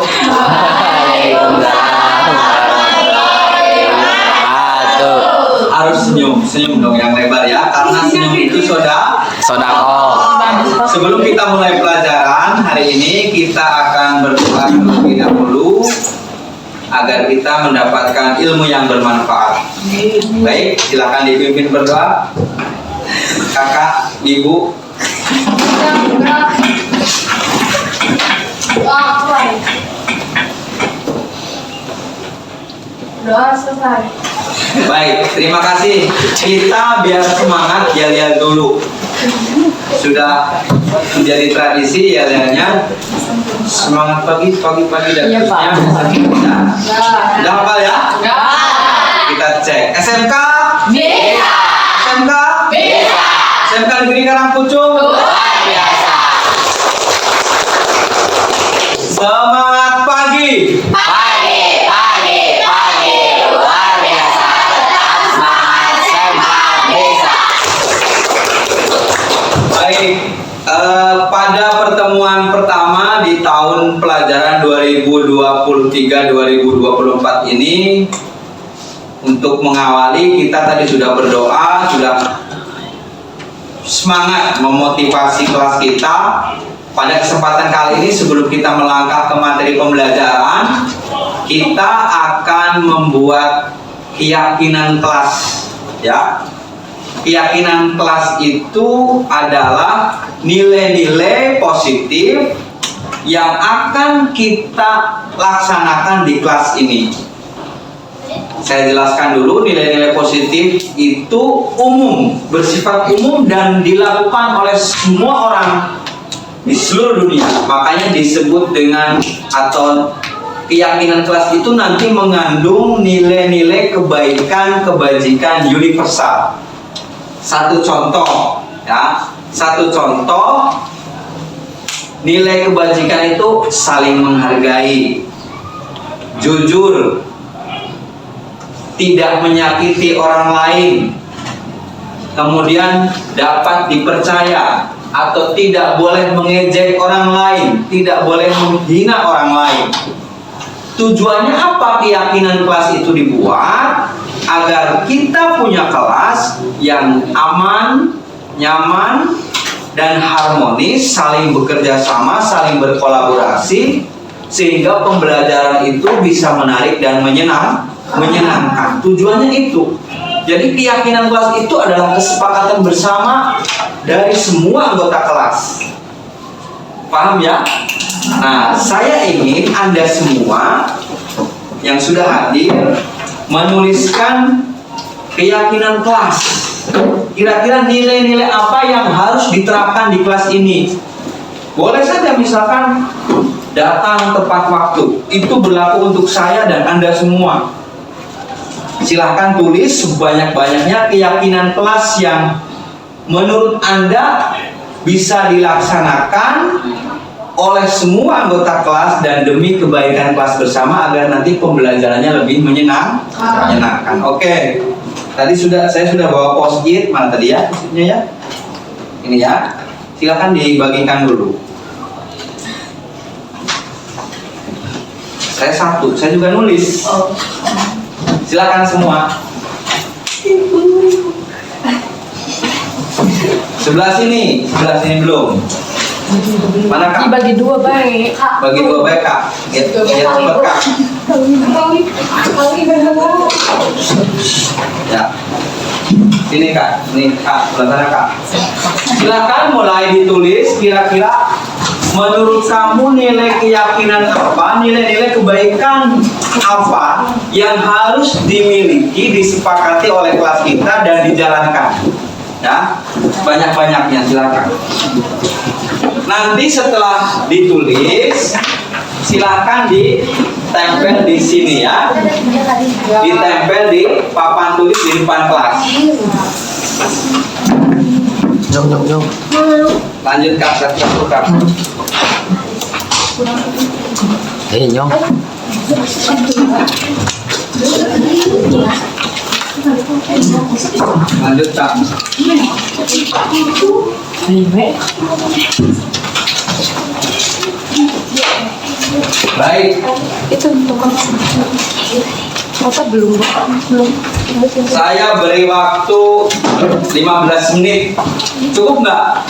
Harus senyum dong yang lebar ya, karena senyum itu sodako. Sebelum kita mulai pelajaran hari ini, kita akan berdoa terlebih dahulu agar kita mendapatkan ilmu yang bermanfaat. Baik, silakan dipimpin berdoa. Kakak, ibu. Doa selesai. Baik, terima kasih. Kita biar semangat yel-yel dulu. Sudah menjadi tradisi yel-yelnya. Semangat pagi dan Iya, terusnya. Pak. Sudah hafal ya? Kita cek. SMK? Bisa. SMK? Bisa. SMK Negeri Karangpucung? Luar biasa. Semangat pagi. Pagi, luar biasa. Tetap semangat, semangat bisa. Baik, pada pertemuan pertama di tahun pelajaran 2023-2024 ini, untuk mengawali kita tadi sudah berdoa, sudah semangat memotivasi kelas kita. Pada kesempatan kali ini sebelum kita melangkah ke materi pembelajaran, kita akan membuat keyakinan kelas, ya. Keyakinan kelas itu adalah nilai-nilai positif yang akan kita laksanakan di kelas ini. Saya jelaskan dulu, nilai-nilai positif itu umum, bersifat umum dan dilakukan oleh semua orang di seluruh dunia. Makanya disebut dengan, atau keyakinan kelas itu nanti mengandung nilai-nilai kebaikan, kebajikan universal. Satu contoh, ya, nilai kebajikan itu saling menghargai, jujur, tidak menyakiti orang lain, kemudian dapat dipercaya, atau tidak boleh mengejek orang lain, tidak boleh menghina orang lain. Tujuannya apa keyakinan kelas itu dibuat? Agar kita punya kelas yang aman, nyaman, dan harmonis, saling bekerja sama, saling berkolaborasi, sehingga pembelajaran itu bisa menarik dan menyenangkan. Tujuannya itu. Jadi keyakinan kelas itu adalah kesepakatan bersama dari semua anggota kelas. Paham ya? Nah, saya ingin Anda semua yang sudah hadir menuliskan keyakinan kelas. Kira-kira nilai-nilai apa yang harus diterapkan di kelas ini? Boleh saja misalkan datang tepat waktu. Itu berlaku untuk saya dan Anda semua. Silahkan tulis sebanyak-banyaknya keyakinan kelas yang menurut Anda bisa dilaksanakan oleh semua anggota kelas dan demi kebaikan kelas bersama agar nanti pembelajarannya lebih menyenangkan. Oke. Tadi saya sudah bawa post-it, mana tadi ya? Post-itnya ya. Ini ya. Silakan dibagikan dulu. Saya satu, saya juga nulis. Silakan semua. Sebelah sini belum. Mana Kak? Dibagi dua baik. Bagi dua baik Kak. Lihat cepet Kak. Ya. Sini Kak, ini Kak, sebelah sana Kak. Silakan mulai ditulis kira-kira menurut kamu nilai keyakinan apa, nilai-nilai kebaikan apa yang harus dimiliki, disepakati oleh kelas kita dan dijalankan. Ya, banyak-banyaknya silakan. Nanti setelah ditulis, silakan ditempel di sini ya. Ditempel di papan tulis di depan kelas. Nyong. Lanjut Kak, satu Kak. Nyong. Lanjut Kak. Baik. Itu masa belum. Saya beri waktu 15 menit. Cukup nggak?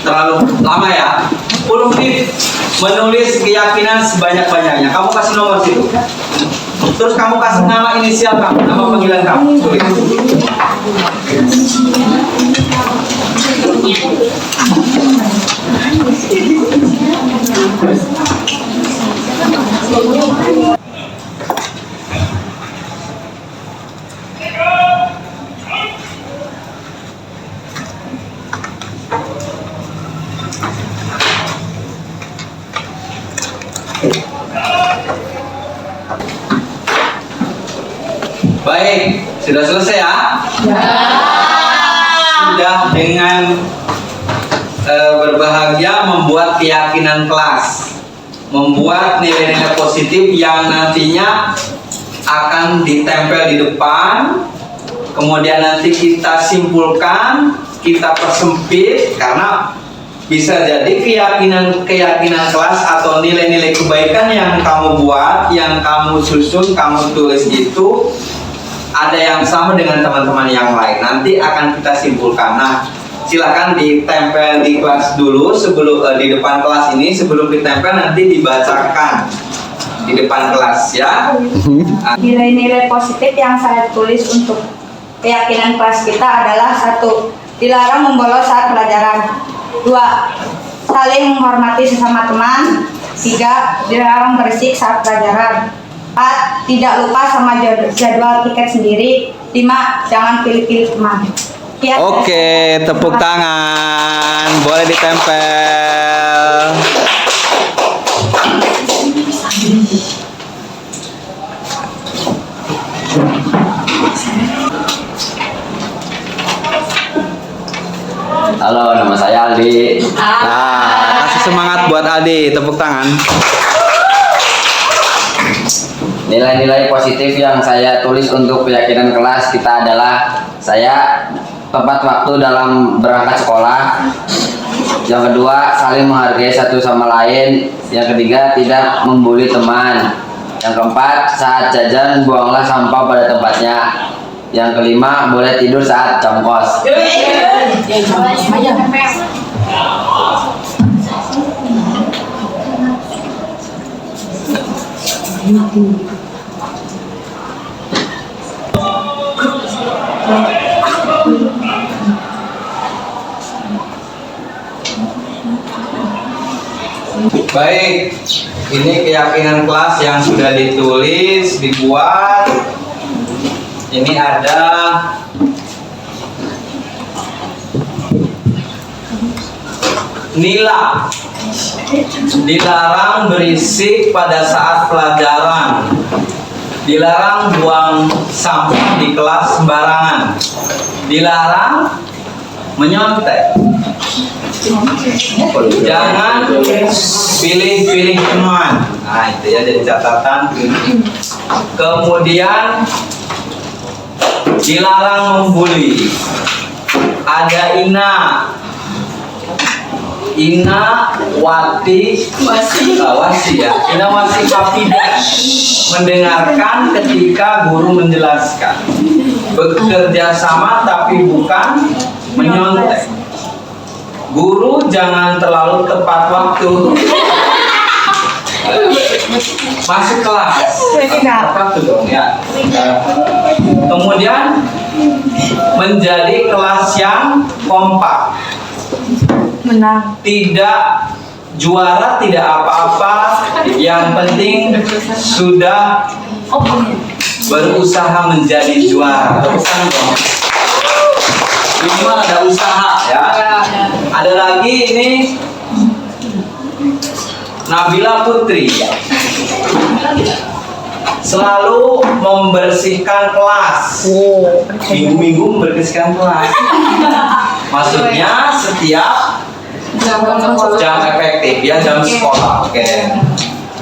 Terlalu lama ya? 10 menit menulis keyakinan sebanyak-banyaknya. Kamu kasih nomor situ. Terus kamu kasih nama inisial kamu, nama panggilan kamu. Tulis. Baik, sudah selesai ya? Sudah dengan berbahagia membuat keyakinan kelas, membuat nilai-nilai positif yang nantinya akan ditempel di depan, kemudian nanti kita simpulkan, kita persempit, karena bisa jadi keyakinan kelas atau nilai-nilai kebaikan yang kamu buat, yang kamu susun, kamu tulis itu ada yang sama dengan teman-teman yang lain. Nanti akan kita simpulkan. Nah, silakan ditempel di kelas dulu sebelum di depan kelas ini, sebelum ditempel nanti dibacakan di depan kelas ya. Nilai-nilai positif yang saya tulis untuk keyakinan kelas kita adalah: 1. Dilarang membolos saat pelajaran. 2. Saling menghormati sesama teman. 3. Dilarang berisik saat pelajaran. 4. Tidak lupa sama jadwal tiket sendiri. 5. Jangan pilih-pilih teman. Sekian. Oke, tepuk tangan. Boleh ditempel. Halo, nama saya Aldi. Nah, kasih semangat buat Aldi, tepuk tangan. Nilai-nilai positif yang saya tulis untuk keyakinan kelas kita adalah: saya tepat waktu dalam berangkat sekolah. Yang kedua, saling menghargai satu sama lain. Yang ketiga, tidak membuli teman. Yang keempat, saat jajan buanglah sampah pada tempatnya. Yang kelima, boleh tidur saat jam kos. Baik, ini keyakinan kelas yang sudah ditulis, dibuat. Ini ada nila. Dilarang berisik pada saat pelajaran. Dilarang buang sampah di kelas sembarangan. Dilarang Menyontek. Jangan pilih-pilih teman. Nah, itu ya jadi catatan. Kemudian dilarang membuli. Ada Ina Wati ya. Ina Wati Hafidah mendengarkan ketika guru menjelaskan. Bekerja sama tapi bukan menyontek. Guru jangan terlalu tepat waktu. Masuk kelas. Tepat waktu dong ya. Kemudian menjadi kelas yang kompak. Menang. Tidak juara, tidak apa-apa. Yang penting sudah berusaha menjadi juara. Bukan dong. Minimal ada usaha ya. Ada lagi ini Nabila Putri. Selalu membersihkan kelas. Minggu-minggu membersihkan kelas. Maksudnya setiap jam efektif ya, jam sekolah. Oke.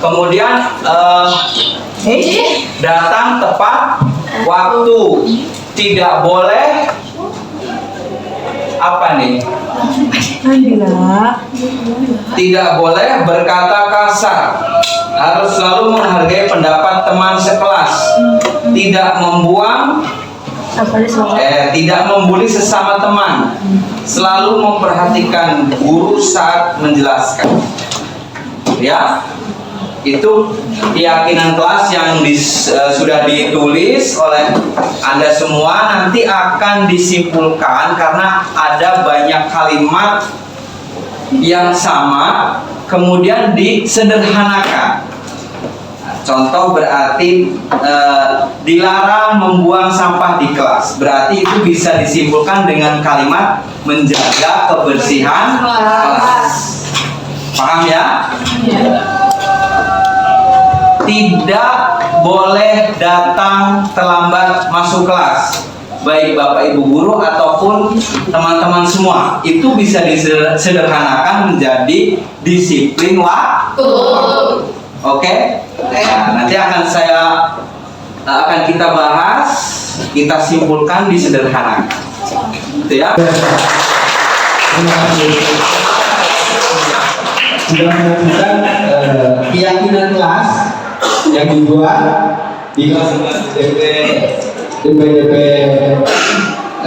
Kemudian datang tepat waktu. Tidak boleh apa nih? Tidak boleh berkata kasar. Harus selalu menghargai pendapat teman sekelas. Tidak membuang tidak membuli sesama teman. Selalu memperhatikan guru saat menjelaskan. Ya, itu keyakinan kelas yang sudah ditulis oleh Anda semua. Nanti akan disimpulkan karena ada banyak kalimat yang sama, kemudian disederhanakan. Contoh berarti dilarang membuang sampah di kelas. Berarti itu bisa disimpulkan dengan kalimat menjaga kebersihan kelas. Paham ya? Tidak boleh datang terlambat masuk kelas. Baik Bapak Ibu guru ataupun teman-teman semua. Itu bisa disederhanakan menjadi disiplin waktu. Oke? Nah, nanti akan kita bahas, kita simpulkan, disederhanakan. Itu ya. Sudah menunjukkan keyakinan kelas yang dibuat di kelas DPDP 1,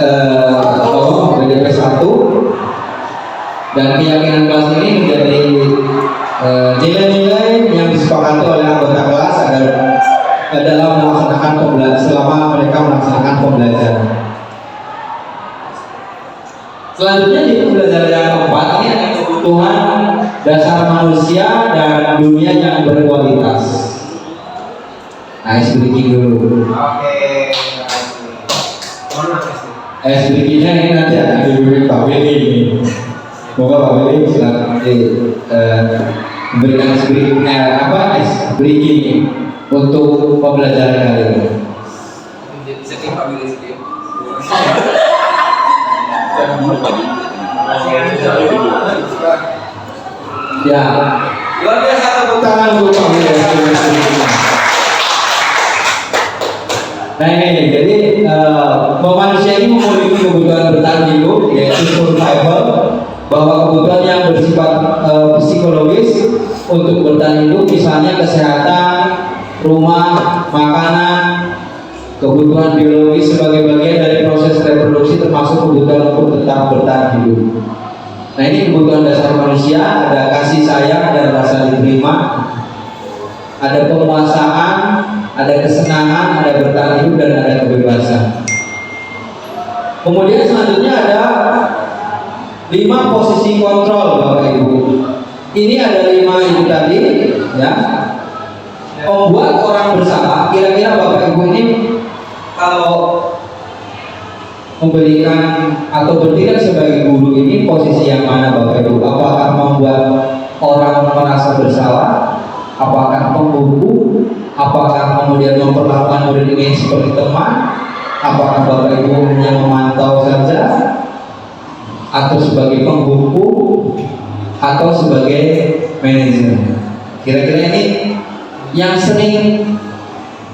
dan keyakinan kelas ini menjadi nilai-nilai yang disepakati oleh anggota kelas dalam melaksanakan pembelajaran selama mereka melaksanakan pembelajaran. Selanjutnya di pembelajaran yang keempat ini ada kebutuhan dasar manusia dan dunia yang berkualitas. Ice breaking dulu. Ice breakingnya ini nanti akan dibimbing Pak Willy. Semoga Pak Willy silakan memberikan ice breaking untuk pembelajaran kali ini. Sedih Pak Willy sedih. Ya, Luar biasa tepuk tangan untuk Pak Willy. Nah ini, jadi manusia ini memiliki kebutuhan bertahan hidup, yaitu survival, bahwa kebutuhan yang bersifat psikologis untuk bertahan hidup, misalnya kesehatan, rumah, makanan, kebutuhan biologis sebagai bagian dari proses reproduksi, termasuk kebutuhan untuk tetap bertahan hidup. Nah ini kebutuhan dasar manusia, ada kasih sayang, ada rasa diterima, ada penguasaan, ada kesenangan, ada bertahan hidup, dan ada kebebasan. Kemudian selanjutnya ada 5 posisi kontrol Bapak Ibu. Ini ada 5 itu tadi ya. Membuat orang bersalah. Kira-kira Bapak Ibu ini kalau memberikan atau bertindak sebagai guru ini posisi yang mana Bapak Ibu? Apakah membuat orang merasa bersalah? Apakah menghukum? Apakah kemudian memperlakukan murid ini seperti teman? Apakah Bapak Ibu hanya memantau saja? atau sebagai penghukum atau sebagai manajer. Kira-kira ini yang sering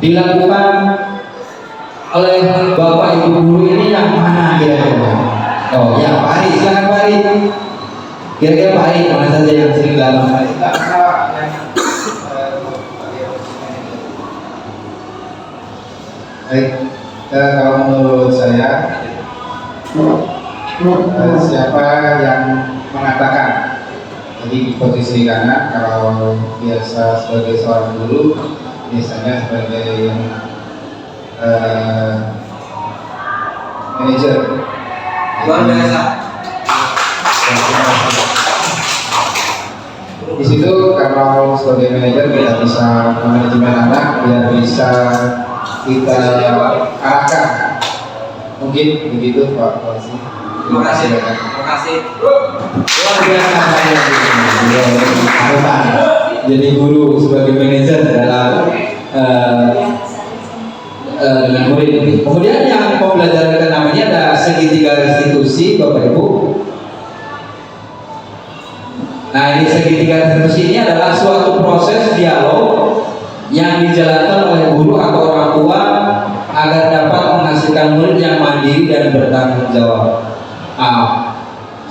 dilakukan oleh Bapak Ibu guru ini yang mana kira-kira? Oh ya, Pak Ari, silakan Pak Ari. Kira-kira Pak Ari mana saja yang sering dilakukan? Baik, kalau menurut saya siapa yang mengatakan jadi di posisi kanan kalau biasa sebagai seorang guru biasanya sebagai manajer. Luar biasa. Di situ kalau sebagai manajer kita bisa manajemen anak biar bisa kita arahkan. Mungkin begitu Pak Polisi. Terima kasih. Terima kasih. Luar biasa jadi guru sebagai manajer dalam dengan murid. Kemudian yang pembelajaran ke namanya ada segitiga restitusi, Bapak Ibu. Nah, ini segitiga restitusi ini adalah suatu proses dialog yang dijalankan oleh guru atau orang tua agar dapat menghasilkan murid yang mandiri dan bertanggung jawab.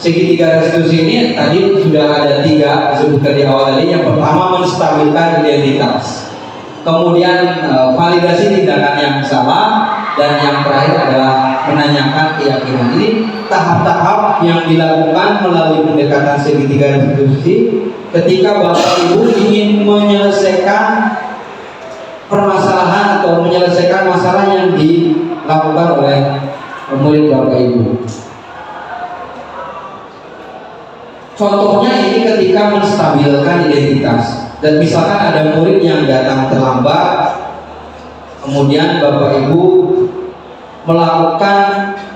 Segitiga restitusi ini tadi sudah ada 3 disebutkan di awal tadi. Yang pertama menstabilkan identitas, kemudian validasi tindakan yang salah, dan yang terakhir adalah menanyakan keyakinan. Ini tahap-tahap yang dilakukan melalui pendekatan segitiga restitusi ketika Bapak Ibu ingin menyelesaikan permasalahan atau menyelesaikan masalah yang dilakukan oleh murid Bapak Ibu. Contohnya ini ketika menstabilkan identitas, dan misalkan ada murid yang datang terlambat, kemudian Bapak Ibu melakukan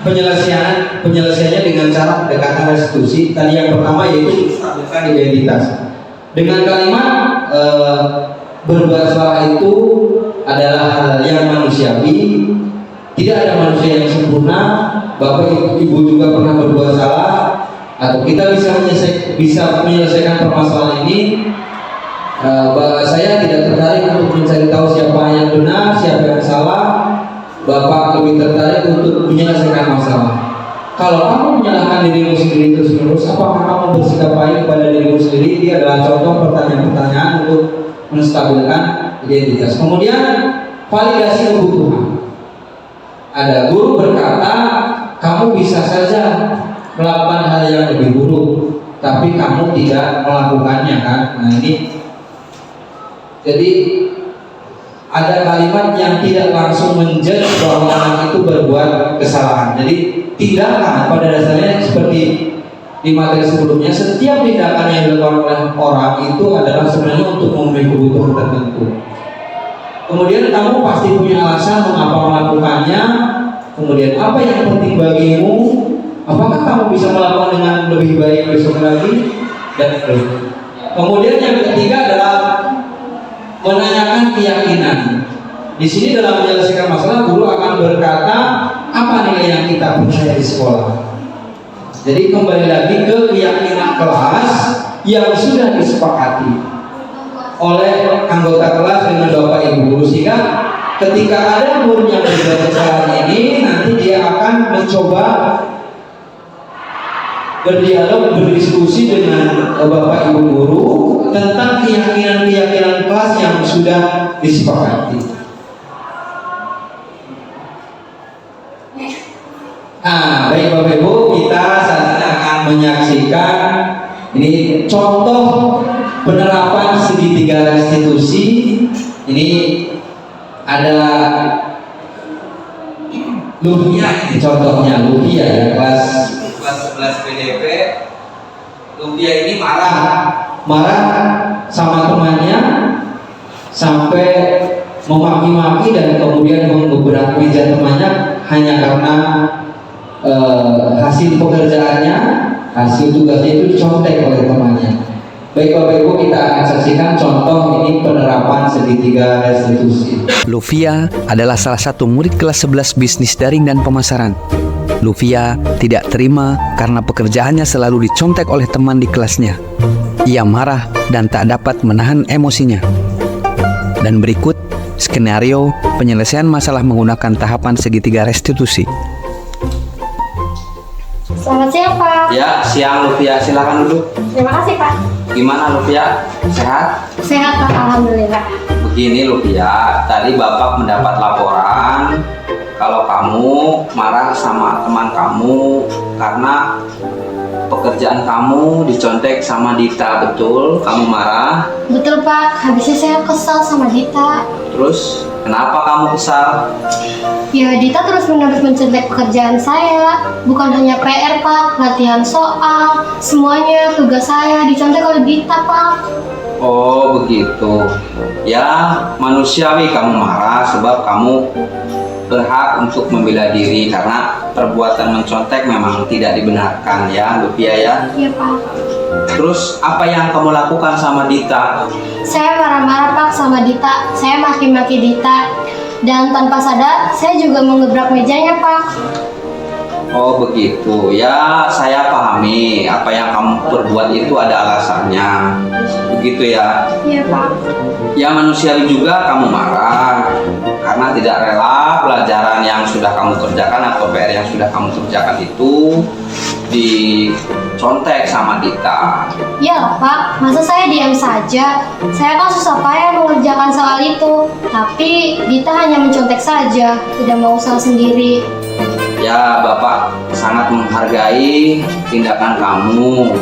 penyelesaiannya dengan cara pendekatan restitusi. Tadi yang pertama yaitu menstabilkan identitas dengan kalimat berbuat salah itu adalah hal yang manusiawi, tidak ada manusia yang sempurna. Bapak Ibu juga pernah berbuat salah, atau kita bisa menyelesaikan permasalahan ini. Saya tidak tertarik untuk mencari tahu siapa yang benar, siapa yang salah. Bapak lebih tertarik untuk menyelesaikan masalah. Kalau kamu menyalahkan dirimu sendiri terus-menerus, apakah kamu bersikap baik pada dirimu sendiri? Ini adalah contoh pertanyaan-pertanyaan untuk menstabilkan identitas. Kemudian validasi kebutuhan. Ada guru berkata, kamu bisa saja melakukan hal yang lebih buruk, tapi kamu tidak melakukannya, kan? Nah ini, jadi ada kalimat yang tidak langsung menjudge bahwa anak itu berbuat kesalahan. Jadi tindakan pada dasarnya seperti di materi sebelumnya, setiap tindakan yang dilakukan oleh orang itu adalah sebenarnya untuk memenuhi kebutuhan tertentu. Kemudian kamu pasti punya alasan mengapa melakukannya. Kemudian apa yang penting bagimu? Apakah kamu bisa melakukan dengan lebih baik besok lagi? Dan kemudian yang ketiga adalah menanyakan keyakinan. Di sini dalam menyelesaikan masalah, guru akan berkata apa nilai yang kita percaya di sekolah. Jadi kembali lagi ke keyakinan kelas yang sudah disepakati oleh anggota kelas dengan Bapak Ibu guru, sehingga ketika ada murid yang berbuat kesalahan ini, nanti dia akan mencoba berdialog, berdiskusi dengan Bapak Ibu guru tentang keyakinan-keyakinan kelas yang sudah disepakati. Baik Bapak Ibu, kita saat ini akan menyaksikan ini contoh penerapan segitiga restitusi. Ini ada Luvia, ini contohnya Luvia ya, kelas 11 PDP. Luvia ini marah sama temannya sampai memaki-maki dan kemudian menggebrak meja temannya hanya karena hasil pekerjaannya, hasil tugasnya itu dicontek oleh temannya. Baik Bapak Ibu, kita akan saksikan contoh ini penerapan segitiga restitusi. Luvia adalah salah satu murid kelas 11 bisnis daring dan pemasaran. Lufia tidak terima karena pekerjaannya selalu dicontek oleh teman di kelasnya. Ia marah dan tak dapat menahan emosinya. Dan berikut skenario penyelesaian masalah menggunakan tahapan segitiga restitusi. Selamat siang, Pak. Ya, siang Lufia, silakan duduk. Terima kasih, Pak. Gimana Lufia? Sehat? Sehat, Pak. Alhamdulillah. Begini Lufia, tadi Bapak mendapat laporan kalau kamu marah sama teman kamu karena pekerjaan kamu dicontek sama Dita, betul? Kamu marah? Betul, Pak. Habisnya saya kesal sama Dita. Terus kenapa kamu kesal? Ya, Dita terus-menerus mencontek pekerjaan saya. Bukan hanya PR, Pak. Latihan soal, semuanya tugas saya dicontek oleh Dita, Pak. Oh begitu. Ya manusiawi kamu marah sebab kamu berhak untuk membela diri karena perbuatan mencontek memang tidak dibenarkan ya Lufia ya. Iya, Pak. Terus apa yang kamu lakukan sama Dita? Saya marah-marah, Pak, sama Dita. Saya maki-maki Dita. Dan tanpa sadar, saya juga mengebrak mejanya, Pak. Oh begitu. Ya saya pahami apa yang kamu perbuat itu ada alasannya. Begitu ya. Iya, Pak. Ya manusiawi juga kamu marah karena tidak rela pelajaran yang sudah kamu kerjakan atau PR yang sudah kamu kerjakan itu dicontek sama Dita. Ya, Pak. Masa saya diam saja? Saya kan susah payah mengerjakan soal itu. Tapi Dita hanya mencontek saja, tidak mau usaha sendiri. Ya Bapak sangat menghargai tindakan kamu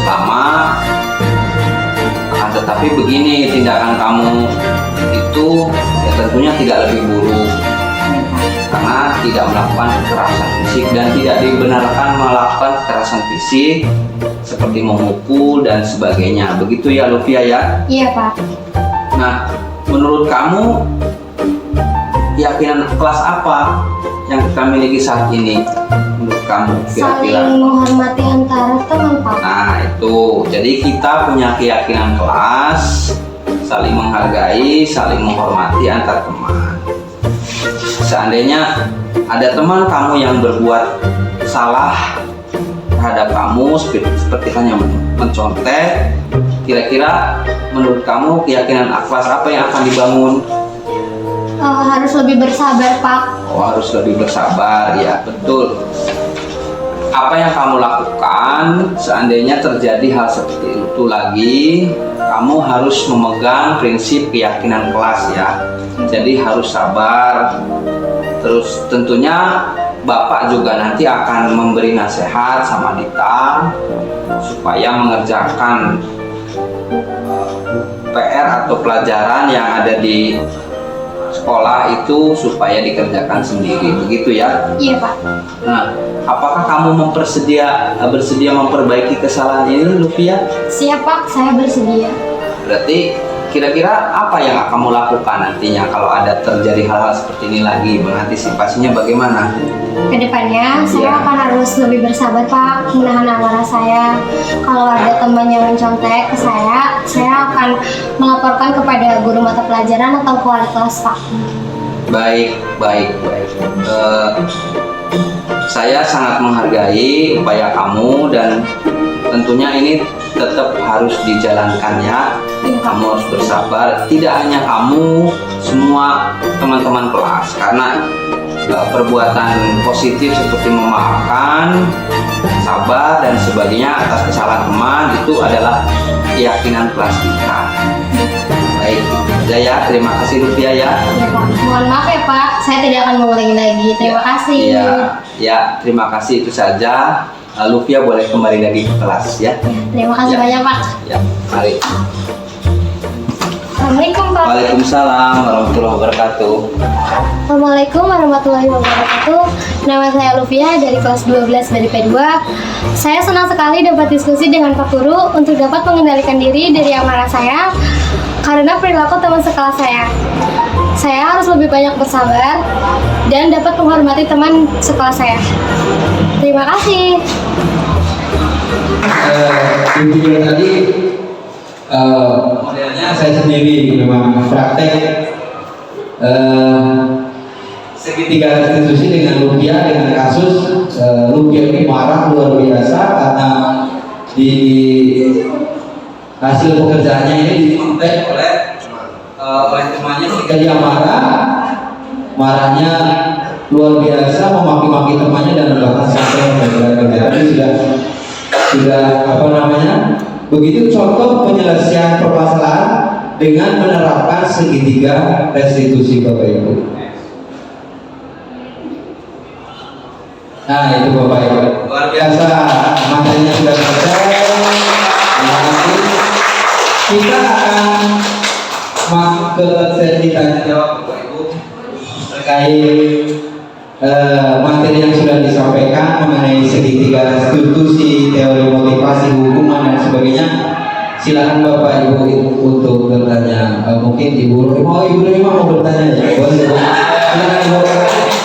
sama, akan tetapi begini tindakan kamu itu ya tentunya tidak lebih buruk karena tidak melakukan kekerasan fisik dan tidak dibenarkan melakukan kekerasan fisik seperti memukul dan sebagainya. Begitu ya Lufia ya? Iya, Pak. Nah menurut kamu keyakinan kelas apa yang kita miliki saat ini menurut kamu kira-kira? Saling menghormati antara teman, Pak. Nah itu, jadi kita punya keyakinan kelas, saling menghargai, saling menghormati antar teman. Seandainya ada teman kamu yang berbuat salah terhadap kamu seperti hanya mencontek, kira-kira menurut kamu keyakinan kelas apa yang akan dibangun? Harus lebih bersabar, Pak. Oh, harus lebih bersabar, ya betul. Apa yang kamu lakukan seandainya terjadi hal seperti itu lagi, kamu harus memegang prinsip keyakinan kelas ya. Jadi harus sabar. Terus tentunya Bapak juga nanti akan memberi nasihat sama Dita supaya mengerjakan PR atau pelajaran yang ada di sekolah itu supaya dikerjakan sendiri, begitu ya? Iya, Pak. Nah, apakah kamu bersedia memperbaiki kesalahan ini, Lufia? Siap, Pak. Saya bersedia. Berarti kira-kira apa yang kamu lakukan nantinya kalau ada terjadi hal-hal seperti ini lagi? Mengantisipasinya bagaimana? Kedepannya, saya akan harus lebih bersabar, Pak, menahan amarah saya. Kalau ada teman yang mencontek ke saya akan melaporkan kepada guru mata pelajaran atau wali kelas, Pak. Baik. Saya sangat menghargai upaya kamu dan tentunya ini tetap harus dijalankan ya. Kamu harus bersabar. Tidak hanya kamu, semua teman-teman kelas, karena perbuatan positif seperti memaafkan, sabar dan sebagainya atas kesalahan teman itu adalah keyakinan kelas kita. Baik, Jaya, terima kasih Lufia ya. Ya, Pak. Mohon maaf ya, Pak. Saya tidak akan mengulangi lagi. Terima kasih. Ya, terima kasih, itu saja. Lufia boleh kembali lagi ke kelas ya. Terima kasih banyak, Pak. Ya, mari. Assalamualaikum, Pak. Waalaikumsalam warahmatullahi wabarakatuh. Assalamualaikum warahmatullahi wabarakatuh. Nama saya Lufia dari kelas 12 dari P2. Saya senang sekali dapat diskusi dengan Pak Guru untuk dapat mengendalikan diri dari amarah saya karena perilaku teman sekelas saya. Saya harus lebih banyak bersabar dan dapat menghormati teman sekelas saya. Terima kasih. Di video tadi modelnya saya sendiri memang praktek segitiga restitusi dengan Lufia dengan kasus Lufia ini marah luar biasa karena di hasil pekerjaannya ini dikontek oleh temannya ketika dia marahnya luar biasa memaki-maki temannya dan bahkan sampai negara-negara ini sudah apa namanya, begitu contoh penyelesaian permasalahan dengan menerapkan segitiga restitusi Bapak Ibu. Nah itu Bapak Ibu, luar biasa materinya sudah selesai. Nanti kita akan masuk ke sesi tanya jawab Bapak Ibu terkait materi yang sudah disampaikan mengenai segitiga restitusi, teori motivasi, hukuman dan sebagainya. Silakan Bapak Ibu untuk bertanya. Mungkin Ibu Rima mau bertanya ya? Boleh. Silakan Ibu.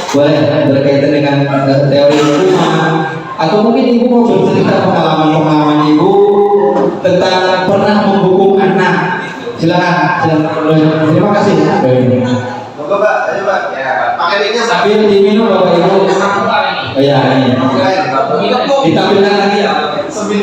Boleh berkaitan dengan teori hukuman atau mungkin Ibu mau bercerita pengalaman Ibu tentang pernah menghukum anak. Silakan. Terima kasih. Bapak, ayo Pak. Ya, pakai mic-nya Sambil diminum Bapak Ibu. Oh ya, ini. Ditampilkan lagi ya. 9.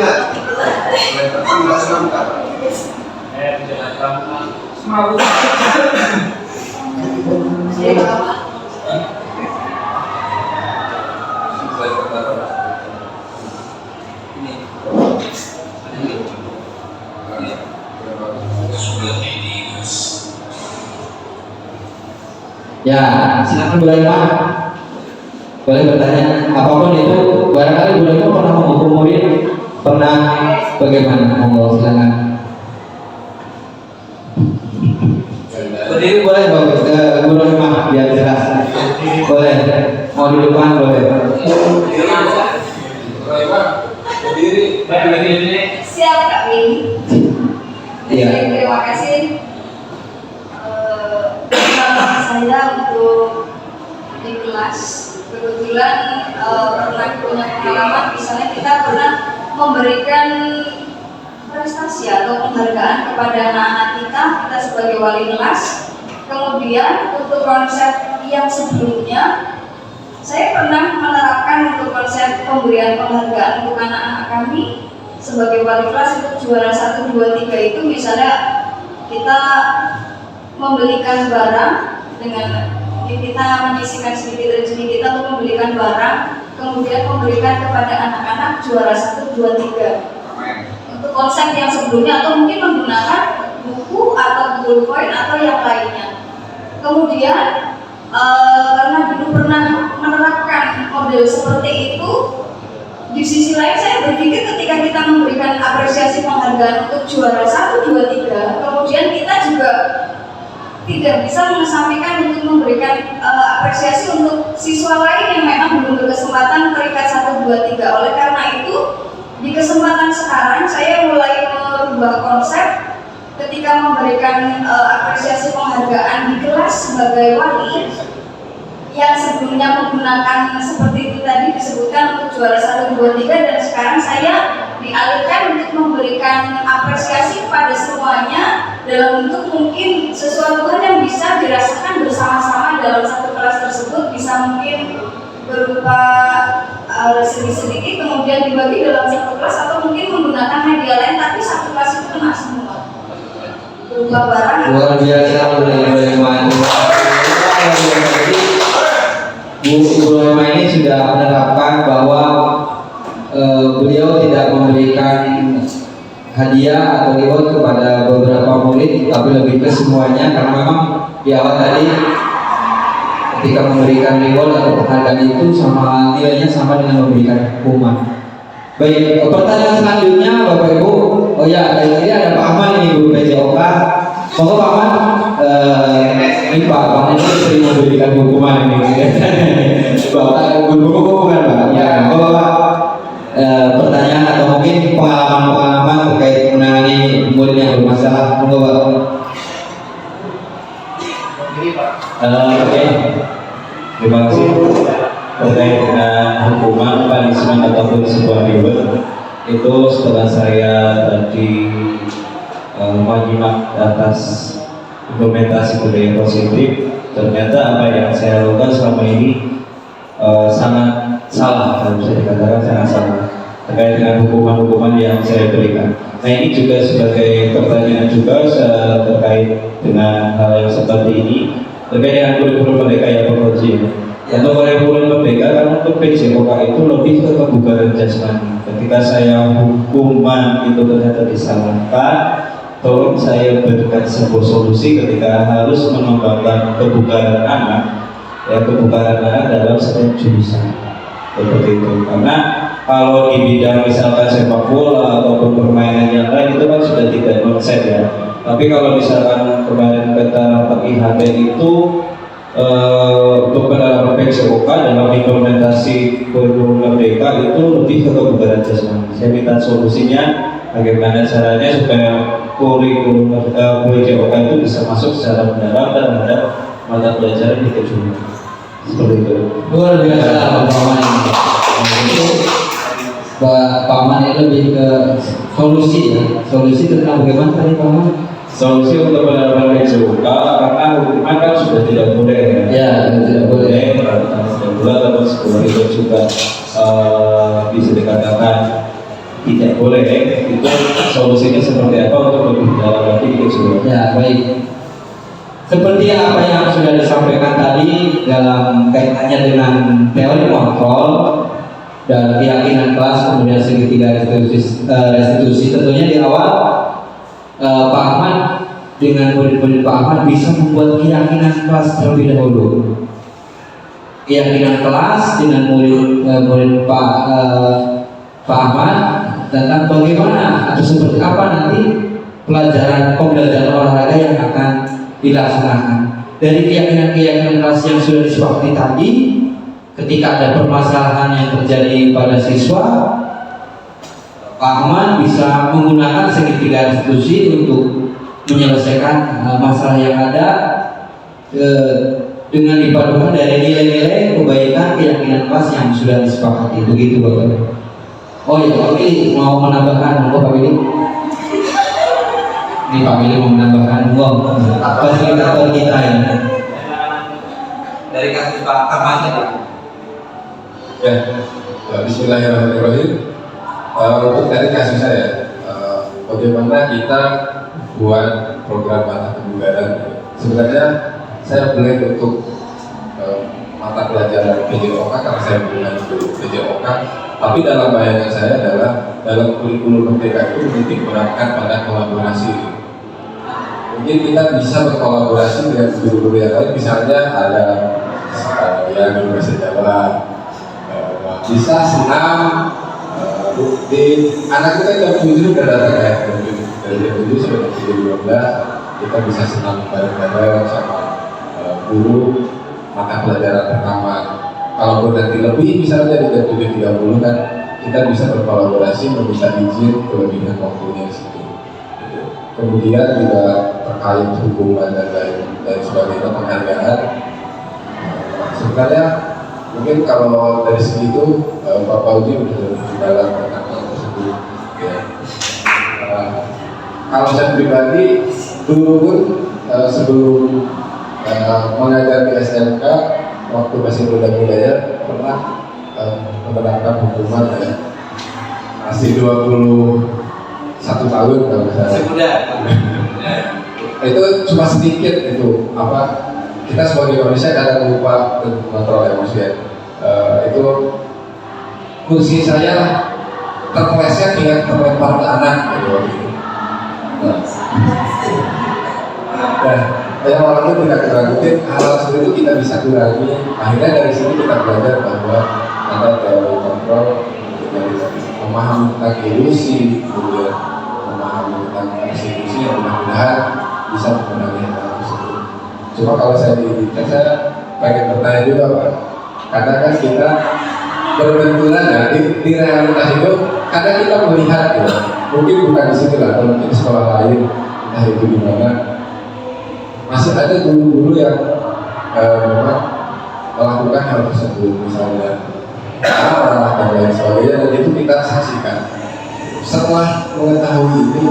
Ya, silakan Bu Rima. Boleh bertanya apapun itu. Barangkali Bu Rima pernah menghukum murid, pernah bagaimana? Monggo silakan. Berdiri boleh Bu Rima biar jelas. Boleh. Mau di depan boleh. Berdiri. Siap Kak Winnie. Iya. Terima kasih saya untuk di kelas. Kebetulan pernah punya pengalaman, misalnya kita pernah memberikan prestasi atau penghargaan kepada anak-anak kita sebagai wali kelas. Kemudian untuk konsep yang sebelumnya, saya pernah menerapkan untuk konsep pemberian penghargaan untuk anak-anak kami sebagai wali kelas untuk juara 1, 2, 3 itu misalnya kita membelikan barang dengan kita menyisihkan sedikit rezeki kita untuk membelikan barang, kemudian memberikan kepada anak-anak juara 1, 2, 3 untuk konsep yang sebelumnya, atau mungkin menggunakan buku atau bullpoint atau yang lainnya. Kemudian karena dulu pernah menerapkan model seperti itu, di sisi lain saya berpikir ketika kita memberikan apresiasi penghargaan untuk juara 1, 2, 3, kemudian kita juga tidak bisa mengesampingkan untuk memberikan apresiasi untuk siswa lain yang memang belum berkesempatan peringkat 1, 2, 3. Oleh karena itu, di kesempatan sekarang saya mulai merubah konsep ketika memberikan apresiasi penghargaan di kelas sebagai wali yang sebelumnya menggunakan seperti itu tadi disebutkan untuk juara 1, 2, 3, dan sekarang saya dialihkan untuk memberikan apresiasi kepada semuanya dalam bentuk mungkin sesuatu hal yang bisa dirasakan bersama-sama dalam satu kelas tersebut, bisa mungkin berupa sedikit-sedikit kemudian dibagi dalam satu kelas, atau mungkin menggunakan media lain tapi satu kelas itu kena semua berupa barang. Luar biasa Bu Rima ini sudah menerapkan bahwa beliau tidak memberikan hadiah atau reward kepada beberapa murid, tapi lebih ke semuanya, karena memang di awal tadi ketika memberikan reward atau penghargaan itu sama nilainya sama dengan memberikan hukuman. Baik, pertanyaan selanjutnya Bapak Ibu. Oh ya, ini ada Pak Ahmad ini Bu PJOK. Monggo Pak Ahmad. Ini Pak Ahmad ini sering memberikan hukuman ini. Bapak bukan Pak. Ya, Bapak. Pertanyaan atau mungkin pengalaman-pengalaman terkait menangani murid yang bermasalah. Monggo Pak. Oke. Terima kasih. Terkait dengan hukuman, punishment ataupun sebuah reward, itu setelah saya tadi menyimak atas implementasi budaya positif, ternyata apa yang saya lakukan selama ini sangat salah, kalau bisa dikatakan sangat salah terkait dengan hukuman-hukuman yang saya berikan. Nah ini juga sebagai pertanyaan juga terkait dengan hal yang seperti ini terkait dengan kurikulum merdeka yang berfungsi. Untuk kurikulum merdeka kan untuk PJOK itu lebih ke kebugaran jasmani. Ketika saya hukuman itu ternyata disalahkan, tolong saya berikan sebuah solusi ketika harus mengembangkan kebugaran anak. Ya, kebugaran anak dalam setiap jurusan seperti itu. Karena kalau di bidang misalkan sepak bola ataupun permainan yang lain itu kan sudah tidak konsep ya. Tapi kalau misalkan kemarin kata Pak IHT itu untuk pendalaman PJOK dalam implementasi kurikulum merdeka itu lebih ke kebugaran jasmani. Saya minta solusinya bagaimana caranya supaya kurikulum PJOK itu bisa masuk secara mendalam terhadap mata pelajaran di kejuruan. Seperti itu. Luar biasa Pak Paman. Pak Paman itu lebih ke solusi ya. Solusi tentang bagaimana tadi Pak Paman? Solusi untuk pendalaman PJOK karena hukuman kan sudah tidak boleh Ya, tidak boleh. Tidak boleh atau sekolah itu juga bisa dikatakan tidak boleh. Itu solusinya seperti apa untuk lebih dalam lagi di kejuruan? Ya, baik. Seperti apa yang sudah disampaikan tadi dalam kaitannya dengan teori kontrol dan keyakinan kelas, kemudian segitiga restitusi tentunya di awal Pak Ahmad dengan murid-murid Pak Ahmad bisa membuat keyakinan kelas terlebih dahulu. Keyakinan kelas dengan murid Pak Ahmad tentang bagaimana atau seperti apa nanti pembelajaran olahraga yang akan dilaksanakan. Dari keyakinan-keyakinan kelas yang sudah disepakati tadi, ketika ada permasalahan yang terjadi pada siswa, Pak Ahmad bisa menggunakan segitiga restitusi untuk menyelesaikan masalah yang ada dengan dipadukan dari nilai-nilai kebaikan keyakinan kelas yang sudah disepakati. Begitu Bapak. Oh iya, Pak Billy mau menambahkan, Pak Billy? Ini Pak Billy mau menambahkan fasilitator kita ya. Dari kasus Pak Ahmad ya. Ya, bismillahirrahmanirrahim. Untuk tadi kasus saya, bagaimana kita buat program mata kebugaran. Sebenarnya saya beli untuk mata pelajaran PJOK karena saya bukan PJOK, tapi dalam bayangan saya adalah dalam kurikulum merdeka itu ditimbulkan pada kolaborasi. Mungkin kita bisa berkolaborasi dengan guru-guru yang lain, misalnya ada yang guru bahasa Jawa, bisa senam, di anak kita jam 7 udah datang ya, dari jam 7 sampai jam 12 kita bisa senam bareng-bareng sama guru mata pelajaran pertama. Kalau nanti lebih misalnya di jam 7.30 kan kita bisa berkolaborasi meminta izin kelebihan waktunya di situ. Kemudian juga terkait hubungan dan lain sebagainya, penghargaan. Sebenarnya mungkin kalau dari segi itu Pak Pauji sudah lebih dalam tentang hal tersebut. Ya. Kalau saya pribadi dulu pun sebelum mengajar di SMK waktu masih muda-mudanya pernah menerapkan hukuman ya. Masih 21 tahun kalau misalnya. Muda. Itu cuma sedikit itu apa kita sebagai manusia kadang lupa untuk kontrol emosi ya. Itu kursi saya terpeleset dengan terlempar ke anak gitu. Nah, yang orang itu tidak kita ikutin hal seperti itu kita bisa kurangi. Akhirnya dari sini kita belajar bahwa ada teori kontrol, memahami tentang ilusi, kemudian memahami tentang persekusi yang mudah-mudahan bisa mengenali hal tersebut. Cuma kalau saya diizinkan, saya pengen bertanya juga Pak, karena kan kita berbenturan ya di realitas itu, kadang kita melihat ya, mungkin bukan di sini lah, atau mungkin di sekolah lain, entah itu di mana, masih ada guru-guru yang memang melakukan hal tersebut, misalnya marah dan lain sebagainya, dan itu kita saksikan. Setelah mengetahui ini,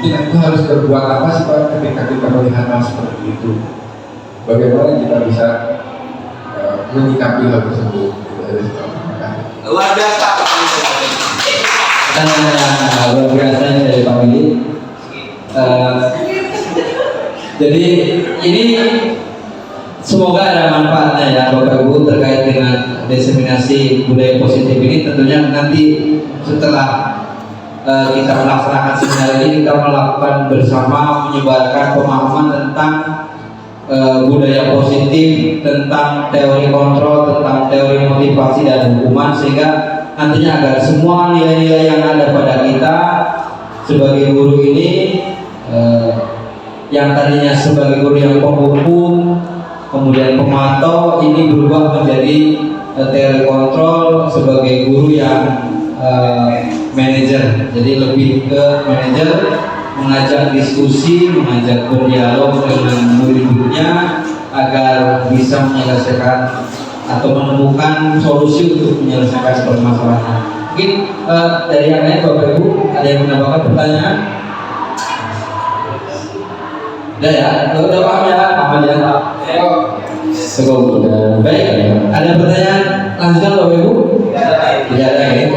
kita itu harus berbuat apa sih Pak ketika kita melihat hal seperti itu? bagaimana kita bisa menyikapi hal tersebut. Luar biasa. Pertanyaan luar biasa dari Pak Willy. Jadi ini semoga ada manfaatnya ya Bapak Ibu terkait dengan diseminasi budaya positif ini. Tentunya nanti setelah kita melaksanakan seminar ini, kita melakukan bersama menyebarkan pemahaman tentang budaya positif, tentang teori kontrol, tentang teori motivasi dan hukuman, sehingga nantinya agar semua nilai-nilai yang ada pada kita sebagai guru ini, yang tadinya sebagai guru yang penghukum, kemudian pemantau, ini berubah menjadi teori kontrol sebagai guru yang manajer. Jadi lebih ke manajer, mengajak diskusi, mengajak berdialog dengan murid-muridnya agar bisa menyelesaikan atau menemukan solusi untuk menyelesaikan permasalahan. Mungkin dari yang lain Bapak Ibu ada yang menambahkan pertanyaan? Udah ya, udah paham ya, paham ya. Cukup. Baik, ada pertanyaan lanjutan Bapak Ibu? Tidak ada ya.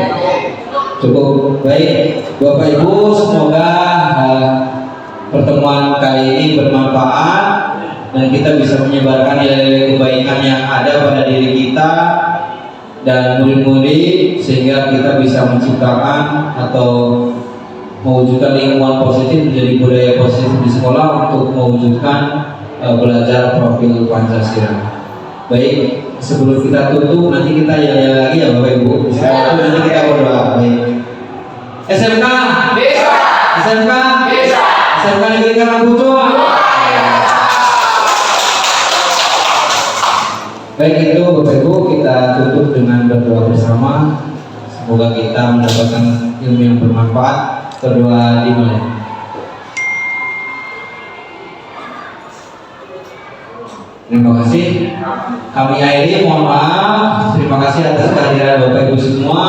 Cukup. Baik, Bapak Ibu, semoga pertemuan kali ini bermanfaat dan kita bisa menyebarkan nilai-nilai kebaikan yang ada pada diri kita dan murid-murid, sehingga kita bisa menciptakan atau mewujudkan lingkungan positif menjadi budaya positif di sekolah untuk mewujudkan belajar profil Pancasila. Baik, sebelum kita tutup nanti kita ya lagi ya Bapak Ibu. Nanti kita berdoa. Baik. SMK bisa. SMK bisa. SMK Negeri Karangpucung. Baik, itu Bapak Ibu, kita tutup dengan berdoa bersama. Semoga kita mendapatkan ilmu yang bermanfaat. Berdoa dimulai. Terima kasih. Kami akhiri, mohon maaf. Terima kasih atas kehadiran Bapak Ibu semua.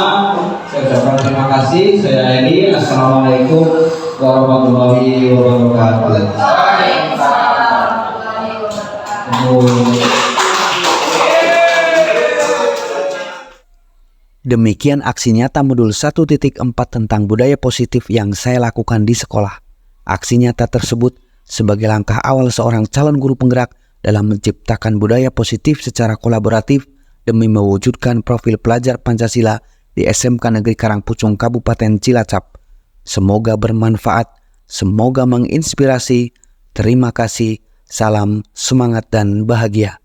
Saya ucapkan terima kasih. Saya akhiri. Assalamualaikum warahmatullahi wabarakatuh. Demikian aksi nyata modul 1.4 tentang budaya positif yang saya lakukan di sekolah. Aksi nyata tersebut sebagai langkah awal seorang calon guru penggerak dalam menciptakan budaya positif secara kolaboratif demi mewujudkan profil pelajar Pancasila di SMK Negeri Karangpucung Kabupaten Cilacap. Semoga bermanfaat, semoga menginspirasi. Terima kasih, salam semangat dan bahagia.